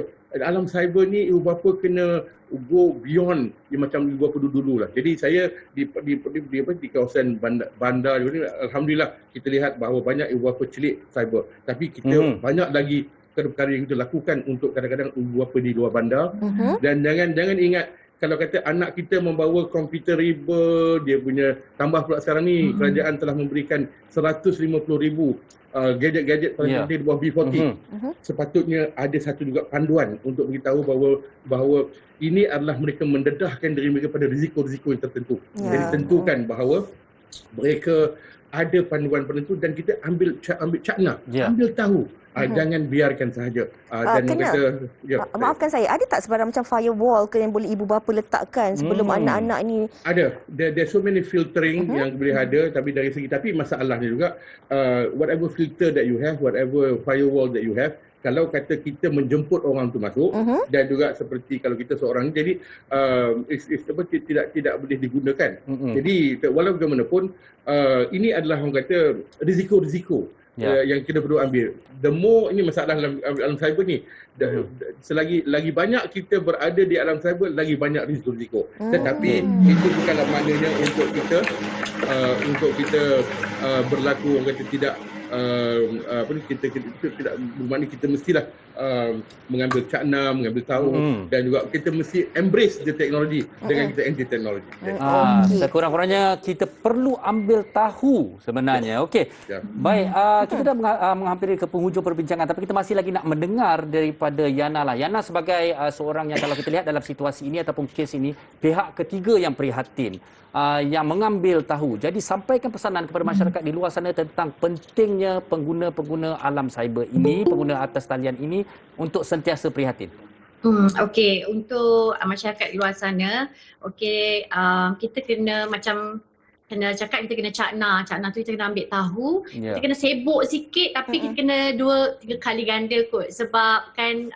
alam cyber ni ibu bapa kena go beyond macam ibu bapa dulu lah. Jadi saya di kawasan bandar ni, alhamdulillah kita lihat bahawa banyak ibu bapa celik cyber. Tapi kita banyak lagi perkara yang kita lakukan untuk kadang-kadang ibu bapa di luar bandar. Dan jangan ingat kalau kata anak kita membawa komputer riba, dia punya tambah pula sekarang ni kerajaan telah memberikan 150,000 gadget-gadget paling penting di bawah B40. Sepatutnya ada satu juga panduan untuk beritahu bahawa ini adalah mereka mendedahkan diri mereka pada risiko-risiko yang tertentu. Jadi tentukan bahawa mereka ada panduan penentu dan kita ambil cakna, ambil tahu. Jangan biarkan sahaja. Dan kata, maafkan saya, ada tak sebarang macam firewall ke yang boleh ibu bapa letakkan sebelum anak-anak ni? Ada. There so many filtering yang boleh ada, tapi masalahnya juga whatever filter that you have, whatever firewall that you have, kalau kata kita menjemput orang tu masuk, dan juga seperti kalau kita seorang ni, jadi tidak boleh digunakan. Jadi walau bagaimanapun ini adalah orang kata risiko-risiko yang kita perlu ambil. The more ini masalah alam cyber ni, selagi lagi banyak kita berada di alam cyber, lagi banyak risiko. Tetapi itu bukanlah maknanya untuk kita berlaku orang kata tidak kita tidak bermakna kita mestilah mengambil cakna, mengambil tahu, dan juga kita mesti embrace the teknologi dengan kita anti teknologi. Sekurang-kurangnya kita perlu ambil tahu sebenarnya. Okey. Baik, kita dah menghampiri ke penghujung perbincangan, tapi kita masih lagi nak mendengar daripada Yana lah. Yana sebagai seorang yang kalau kita lihat dalam situasi ini ataupun kes ini, pihak ketiga yang prihatin, yang mengambil tahu. Jadi sampaikan pesanan kepada masyarakat di luar sana tentang pentingnya pengguna-pengguna alam cyber ini, pengguna atas talian ini untuk sentiasa prihatin. Okey, untuk masyarakat di luar sana, kita kena cakap, kita kena cakna tu kita kena ambil tahu, kita kena sibuk sikit, tapi kita kena 2-3 kali ganda kot, sebab kan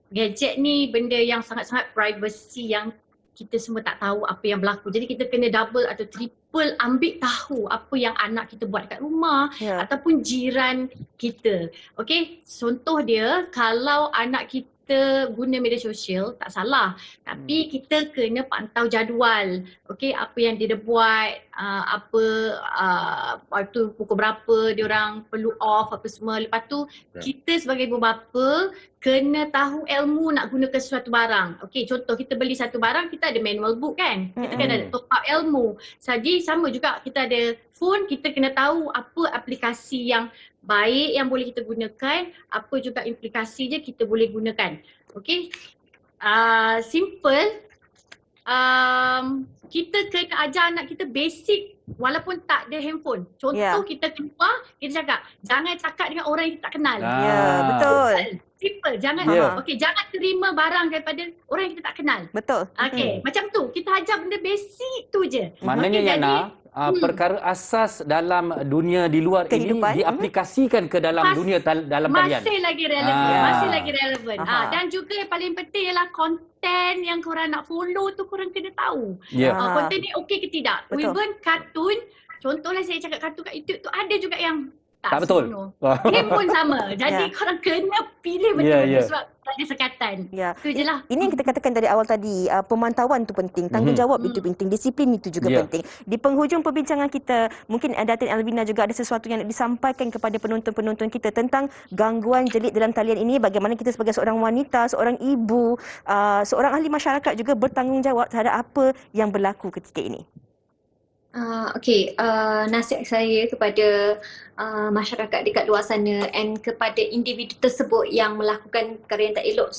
gadget ni benda yang sangat-sangat privacy yang kita semua tak tahu apa yang berlaku. Jadi kita kena double atau triple ambil tahu apa yang anak kita buat kat rumah ataupun jiran kita. Okey, contoh dia, kalau anak kita guna media sosial, tak salah. Tapi kita kena pantau jadual. Okey, apa yang dia buat, waktu pukul berapa diorang perlu off apa semua. Lepas tu kita sebagai ibu bapa kena tahu ilmu nak gunakan sesuatu barang. Okey, contoh kita beli satu barang, kita ada manual book kan. Kita kena ada top up ilmu. Jadi sama juga kita ada phone, kita kena tahu apa aplikasi yang baik yang boleh kita gunakan, apa juga implikasi je kita boleh gunakan. Okey. Simple. Kita kena ajar anak kita basic walaupun tak ada handphone. Contoh kita keluar, kita cakap jangan cakap dengan orang yang kita tak kenal. Betul. Simple. Jangan jangan terima barang daripada orang yang kita tak kenal. Betul. Okey, macam tu. Kita ajar benda basic tu je. Maknanya Yana, perkara asas dalam dunia di luar kehidupan ini diaplikasikan ke dalam dunia dalam talian. Masih lagi relevan. Masih lagi relevan. Dan juga yang paling penting ialah konten yang korang nak follow tu korang kena tahu. Konten ni okey ke tidak. Even kartun, contohlah saya cakap kartun kat YouTube tu ada juga yang tak betul. Game pun sama. Jadi korang kena pilih betul-betul sebab ada sekatan. Itu je lah. Ini yang kita katakan dari awal tadi, pemantauan tu penting, tanggungjawab itu penting, disiplin itu juga penting. Di penghujung perbincangan kita, mungkin Datin Elvina juga ada sesuatu yang nak disampaikan kepada penonton-penonton kita tentang gangguan jelit dalam talian ini, bagaimana kita sebagai seorang wanita, seorang ibu, seorang ahli masyarakat juga bertanggungjawab terhadap apa yang berlaku ketika ini. Nasihat saya kepada masyarakat dekat luar sana and kepada individu tersebut yang melakukan perkara yang tak elok,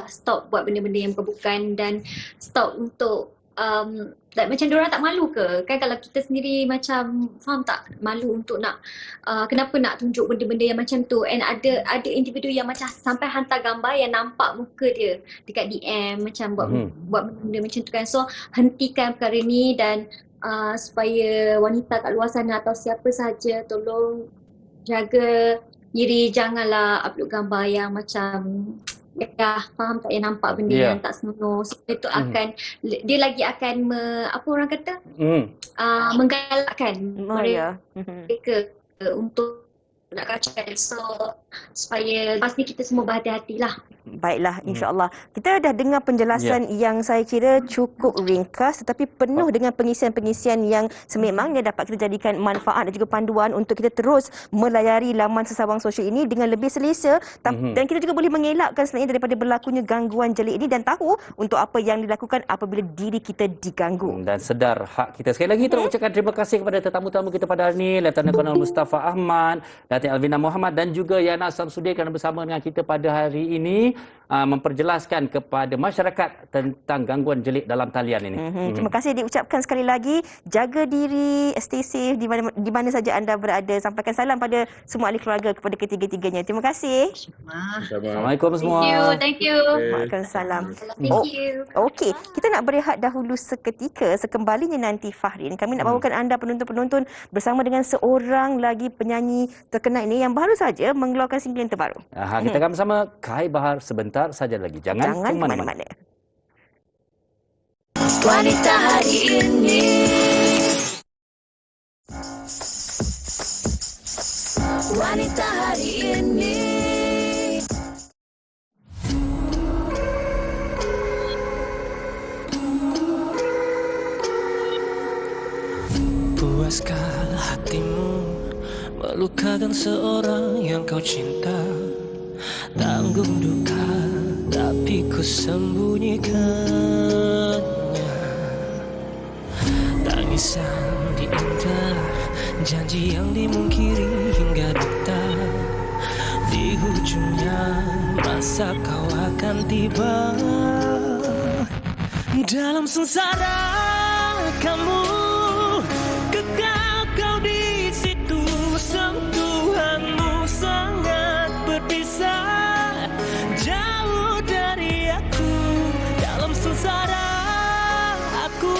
stop buat benda-benda yang bukan dan stop untuk macam diorang tak malu ke? Kan kalau kita sendiri macam faham tak, malu untuk nak kenapa nak tunjuk benda-benda yang macam tu, and ada individu yang macam sampai hantar gambar yang nampak muka dia dekat DM macam buat benda macam tu kan. So hentikan perkara ni dan supaya wanita kat luar sana atau siapa sahaja tolong jaga diri, janganlah upload gambar yang macam faham tak, yang nampak benda yang tak senonoh. Sebab itu akan dia lagi akan apa orang kata menggalakkan mereka untuk nak kacau. So supaya lepas ni kita semua berhati-hatilah. Baiklah, insya-Allah. Kita dah dengar penjelasan yang saya kira cukup ringkas tetapi penuh dengan pengisian-pengisian yang sememangnya dapat kita jadikan manfaat dan juga panduan untuk kita terus melayari laman sesawang sosial ini dengan lebih selesa, dan kita juga boleh mengelakkan sebenarnya daripada berlakunya gangguan jelik ini dan tahu untuk apa yang dilakukan apabila diri kita diganggu. Dan sedar hak kita. Sekali lagi terucapkan terima kasih kepada tetamu-tetamu kita pada hari ini, Lieutenant Colonel Mustafa Ahmad, Datin Elvina Muhammad dan juga Yana Samsudin kerana bersama dengan kita pada hari ini memperjelaskan kepada masyarakat tentang gangguan jelik dalam talian ini. Terima kasih diucapkan sekali lagi. Jaga diri, stay safe di mana saja anda berada. Sampaikan salam pada semua ahli keluarga kepada ketiga-tiganya. Terima kasih. Assalamualaikum semua. Thank you. Waalaikumsalam. Thank you. Okey, kita nak berehat dahulu seketika. Sekembalinya nanti Fahrin, kami nak bawakan anda penonton-penonton bersama dengan seorang lagi penyanyi terkenal ini yang baru saja mengeluarkan single yang terbaru. Kita akan bersama Kai Bahar sebentar saja lagi. Jangan ke mana-mana. Wanita hari ini. Wanita hari ini. Puaskah hatimu melukakan seorang yang kau cinta? Tanggung duka, tapi ku sembunyikannya. Tangisan diincar, janji yang dimungkiri hingga duka. Di ujungnya masa kau akan tiba. Dalam sengsara kamu kekal, kau di situ. Sentuhanmu sangat berpisah, jauh dari aku. Dalam sengsara aku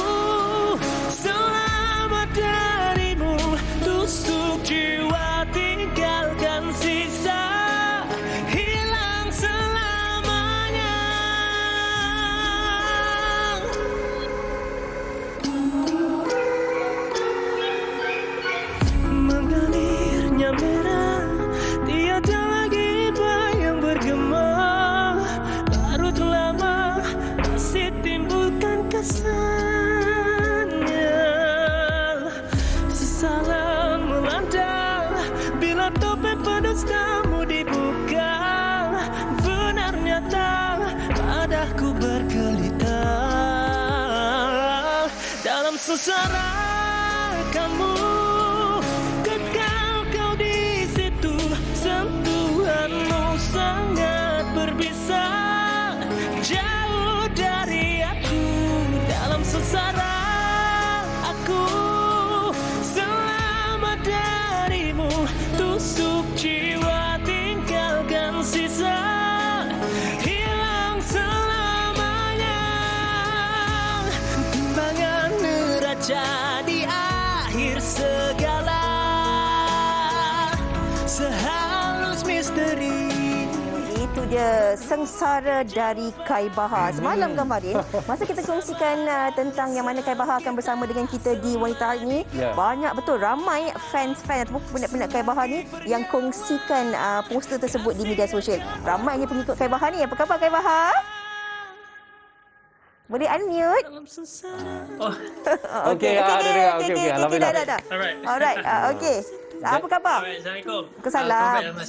selamat darimu. Tusuk jiwa tinggalkan sisa, hilang selamanya. Mengalirnya merah, tiada lagi bayang bergema. Larut lama masih timbulkan kesannya. sengsara kamu, kekal kau di situ, sentuhanmu sangat berbisa, jauh dari aku, dalam sengsara aku, selamat darimu, tusuk jiwa tinggalkan sisa, hilang selamanya, timbangan neraca di akhir segala, sehalus misteri. Itu dia Sengsara dari Kai Bahar. Semalam kan Farin, masa kita kongsikan tentang yang mana Kai Bahar akan bersama dengan kita di Wanita Hari ini, banyak betul ramai fans ataupun peminat-peminat Kai Bahar ni yang kongsikan poster tersebut di media sosial. Ramainya pengikut Kai Bahar ni. Apa khabar Kai Bahar? Boleh unmute? Okey, okey. Alhamdulillah. Dah. Alright, okey. Apa khabar? Assalamualaikum. Kesalam.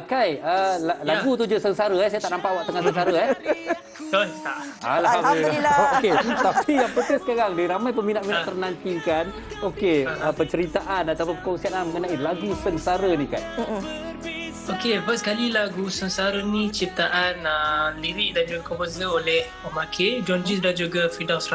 Kai, lagu tu je sengsara saya tak nampak awak tengah sengsara Tak. Alhamdulillah. Okey, tapi yang penting sekarang ni ramai peminat-peminat ternantikan penceritaan ataupun perkongsian mengenai lagu sengsara ni kan. Okey, first kali lagu Sengsara ni ciptaan lirik dan juga komposer oleh Omar K, John G dan juga Firdaus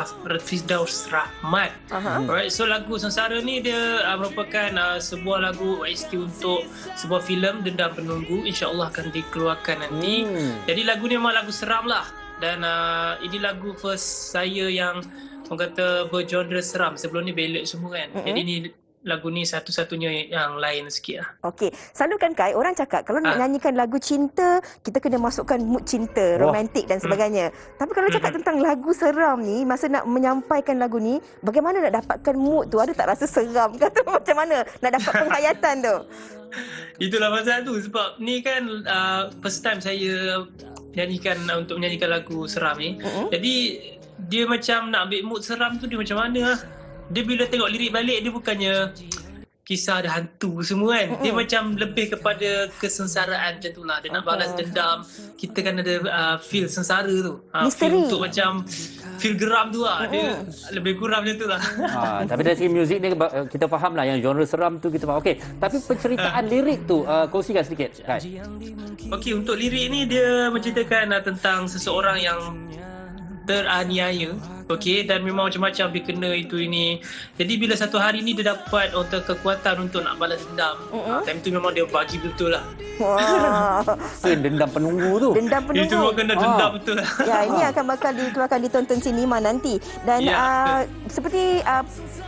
Rahmat. Alright, so lagu Sengsara ni dia merupakan sebuah lagu OST untuk sebuah filem Dendam Penunggu, insya-Allah akan dikeluarkan nanti. Jadi lagu ni memang lagu seram lah, dan ini lagu first saya yang orang kata bergenre seram. Sebelum ni ballad semua kan. Jadi ni lagu ni satu-satunya yang lain sikit lah. Okey, selalu kan Kai, orang cakap kalau nak nyanyikan lagu cinta, kita kena masukkan mood cinta, romantik dan sebagainya. Tapi kalau cakap tentang lagu seram ni, masa nak menyampaikan lagu ni, bagaimana nak dapatkan mood tu? Ada tak rasa seram ke tu? Macam mana nak dapat penghayatan tu? Itulah pasal tu, sebab ni kan first time saya untuk menyanyikan lagu seram ni. Jadi dia macam nak ambil mood seram tu, dia macam mana lah. Dia bila tengok lirik balik, dia bukannya kisah ada hantu semua kan. Dia macam lebih kepada kesengsaraan macam tu lah. Dia nak balas dendam. Kita kan ada feel sengsara tu. Feel untuk macam feel geram tu lah. Dia lebih kurang macam tu lah. Tapi dari segi muzik ni kita faham lah yang genre seram tu kita faham. Okey, tapi penceritaan lirik tu kongsikan sedikit. Okey, untuk lirik ni dia menceritakan tentang seseorang yang teraniaya, okey, dan memang macam-macam dia kena itu ini. Jadi bila satu hari ni dia dapat kekuatan untuk nak balas dendam. Time tu memang dia bagi betul lah. Dendam penunggu tu. Dendam penunggu. Itu memang kena dendam betul lah. Ya, ini akan bakal dikeluarkan ditonton sinema nanti. Dan seperti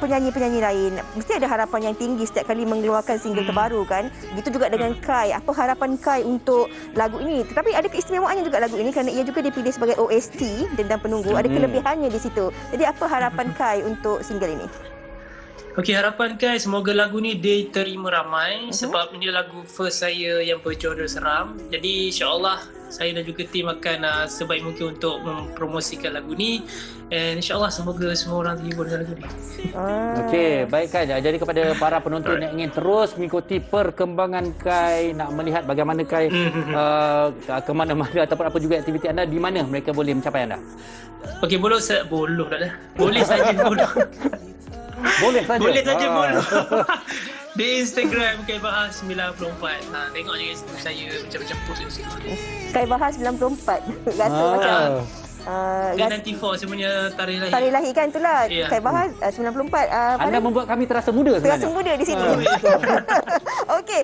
penyanyi-penyanyi lain, mesti ada harapan yang tinggi setiap kali mengeluarkan single terbaru kan. Begitu juga dengan Kai. Apa harapan Kai untuk lagu ini? Tetapi ada keistimewaannya juga lagu ini kerana ia juga dipilih sebagai OST Dendam Penunggu. Ada kelebihannya di situ. Jadi apa harapan Kai untuk single ini? Okey, harapan Kai semoga lagu ni diterima ramai sebab ini lagu first saya yang bergenre seram. Jadi insya-Allah saya dan juga tim akan sebaik mungkin untuk mempromosikan lagu ni, dan insya-Allah semoga semua orang terhibur dengan lagu ni. Okey, baik Kai. Jadi kepada para penonton yang ingin terus mengikuti perkembangan Kai, nak melihat bagaimana Kai ke mana-mana ataupun apa juga aktiviti anda, di mana mereka boleh mencapai anda? Okey, boleh saja follow. Boleh saja follow. Di Instagram Kai Bahar 94. Tengok je situ saya macam-macam post kat situ. Kai Bahar 94. Rasa macam Dia 94 sebenarnya tarikh lahir. Tarikh lahir kan itulah. Kai Bahar 94. Anda membuat kami terasa muda sebenarnya. Terasa muda di sini. Okey,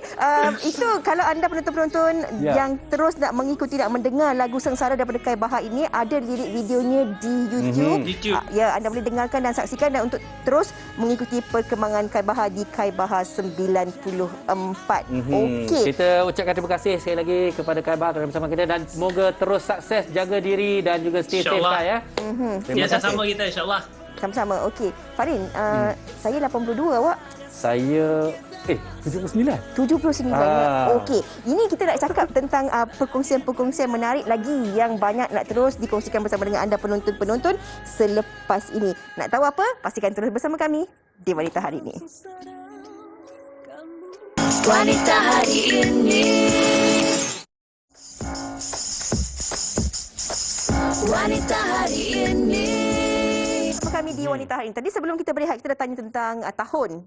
itu kalau anda penonton-penonton yang terus nak mengikuti, nak mendengar lagu Sengsara daripada Kai Bahar ini, ada lirik videonya di YouTube. Ya, anda boleh dengarkan dan saksikan, dan untuk terus mengikuti perkembangan Kai Bahar di Kai Bahar 94. Okey. Kita ucapkan terima kasih sekali lagi kepada Kai Bahar kerana bersama kita, dan semoga terus sukses, jaga diri dan juga stay safe Kai ya. Terima kasih. Sama kita insya-Allah. Sama-sama. Okey. Farin, saya 82, awak? Saya 79. 79. Okey. Ini kita nak cakap tentang perkongsian-perkongsian menarik lagi yang banyak nak terus dikongsikan bersama dengan anda penonton-penonton selepas ini. Nak tahu apa? Pastikan terus bersama kami di Wanita Hari Ini. Wanita Hari Ini. Wanita Hari Ini. Apa kami di Wanita Hari ini. Tadi sebelum kita berehat, kita dah tanya tentang tahun.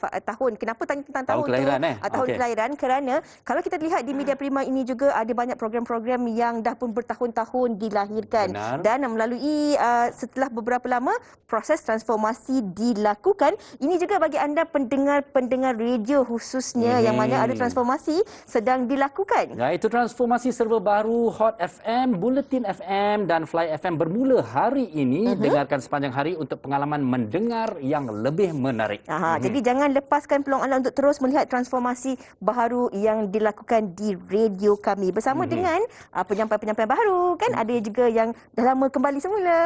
Tahun. Kenapa tanya tentang tahun kelahiran, tu? Tahun kelahiran. Kerana kalau kita lihat di Media Prima ini juga ada banyak program-program yang dah pun bertahun-tahun dilahirkan. Benar. Dan melalui setelah beberapa lama proses transformasi dilakukan. Ini juga bagi anda pendengar radio khususnya yang mana ada transformasi sedang dilakukan. Iaitu transformasi serba baru Hot FM, Bulletin FM dan Fly FM bermula hari ini. Dengarkan sepanjang hari untuk pengalaman mendengar yang lebih menarik. Jadi jangan lepaskan peluang anda untuk terus melihat transformasi baharu yang dilakukan di radio kami bersama dengan penyampai-penyampai baru kan. Ada juga yang dah lama kembali semula.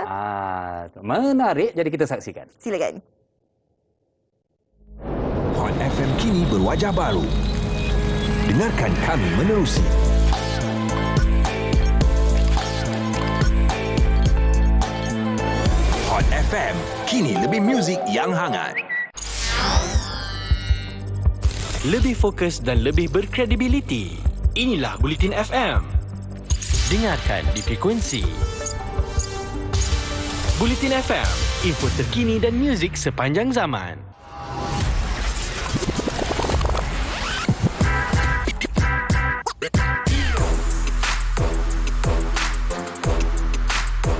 Menarik, jadi kita saksikan. Silakan. Hot FM kini berwajah baru. Dengarkan kami menerusi. Hot FM, kini lebih muzik yang hangat. Lebih fokus dan lebih berkredibiliti. Inilah Bulletin FM. Dengarkan di frekuensi. Bulletin FM, info terkini dan muzik sepanjang zaman.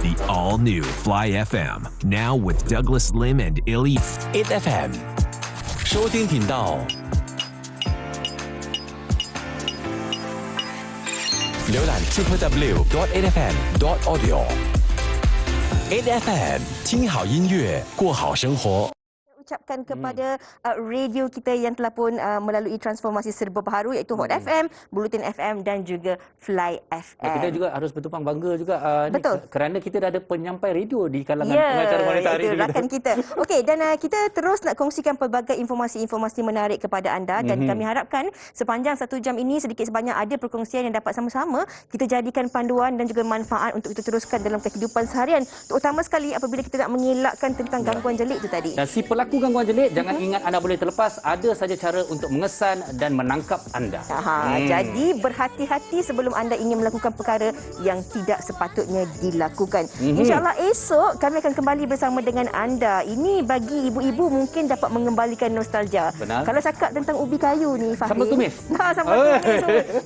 The all-new Fly FM, now with Douglas Lim and Illy. 8FM 收听频道，浏览 www.8fm.audio。 8FM 听好音乐，过好生活。 Ucapkan kepada radio kita yang telah pun melalui transformasi serba baharu iaitu Hot FM, Bulletin FM dan juga Fly FM. Kita juga harus bertumpang bangga juga Betul. kerana kita dah ada penyampai radio di kalangan pengacara wanita hari ini. Rakan kita. Okey, dan kita terus nak kongsikan pelbagai informasi-informasi menarik kepada anda dan kami harapkan sepanjang 1 jam ini sedikit sebanyak ada perkongsian yang dapat sama-sama kita jadikan panduan dan juga manfaat untuk kita teruskan dalam kehidupan seharian. Terutama sekali apabila kita nak mengelakkan tentang gangguan jelik itu tadi. Dan si pelaku gangguan jelik, jangan ingat anda boleh terlepas. Ada saja cara untuk mengesan dan menangkap anda. Jadi berhati-hati sebelum anda ingin melakukan perkara yang tidak sepatutnya dilakukan. InsyaAllah esok kami akan kembali bersama dengan anda. Ini bagi ibu-ibu mungkin dapat mengembalikan nostalgia. Benar. Kalau cakap tentang ubi kayu ni, Fahri. Sambal tumis. Sambal tumis.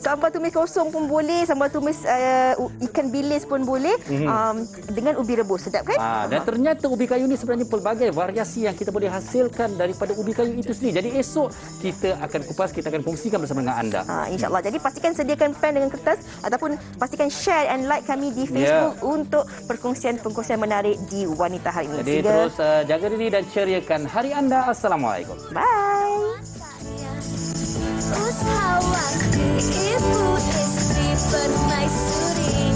Sambal tumis kosong pun boleh. Sambal tumis ikan bilis pun boleh. Dengan ubi rebus. Sedap kan? Dan ternyata ubi kayu ni sebenarnya pelbagai variasi yang kita boleh hasilkan daripada ubi kayu itu sendiri. Jadi esok kita akan kupas, kita akan kongsikan bersama dengan anda. InsyaAllah. Jadi pastikan sediakan pen dengan kertas ataupun pastikan share and like kami di Facebook untuk perkongsian-perkongsian menarik di Wanita Hari ini. Jadi terus jaga diri dan ceriakan hari anda. Assalamualaikum. Bye. Usahawanti ibu istri permaisuri.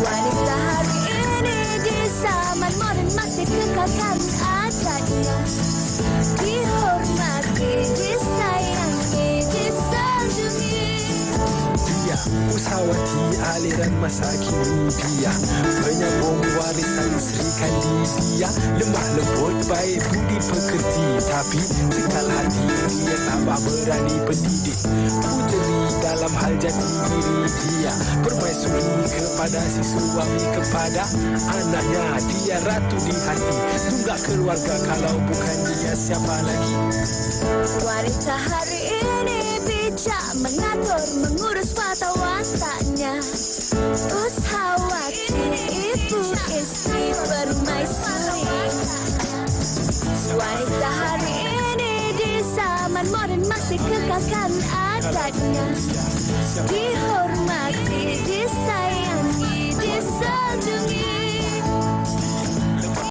Wanita hari ini di zaman modern masih kekalkan adatnya. Dihormati, disayangi, disanjungi. Dia usahawati aliran masa kini dia penyambung warisan Sri Kandidia. Lemah lembut baik budi pekerti, tapi sekal hati dia tambah berani pendidik. Puteri dalam hal jati diri dia, permaisuri kepada si suami, kepada anaknya. Dia ratu di hati, tunggak keluarga, kalau bukan dia siapa lagi. Wanita hari ini bijak mengatur, mengurus mata wataknya. Ushawati ibu istri permaisuri. Wanita hari ini di zaman modern masih kekalkan adatnya. Dihormati, disayang.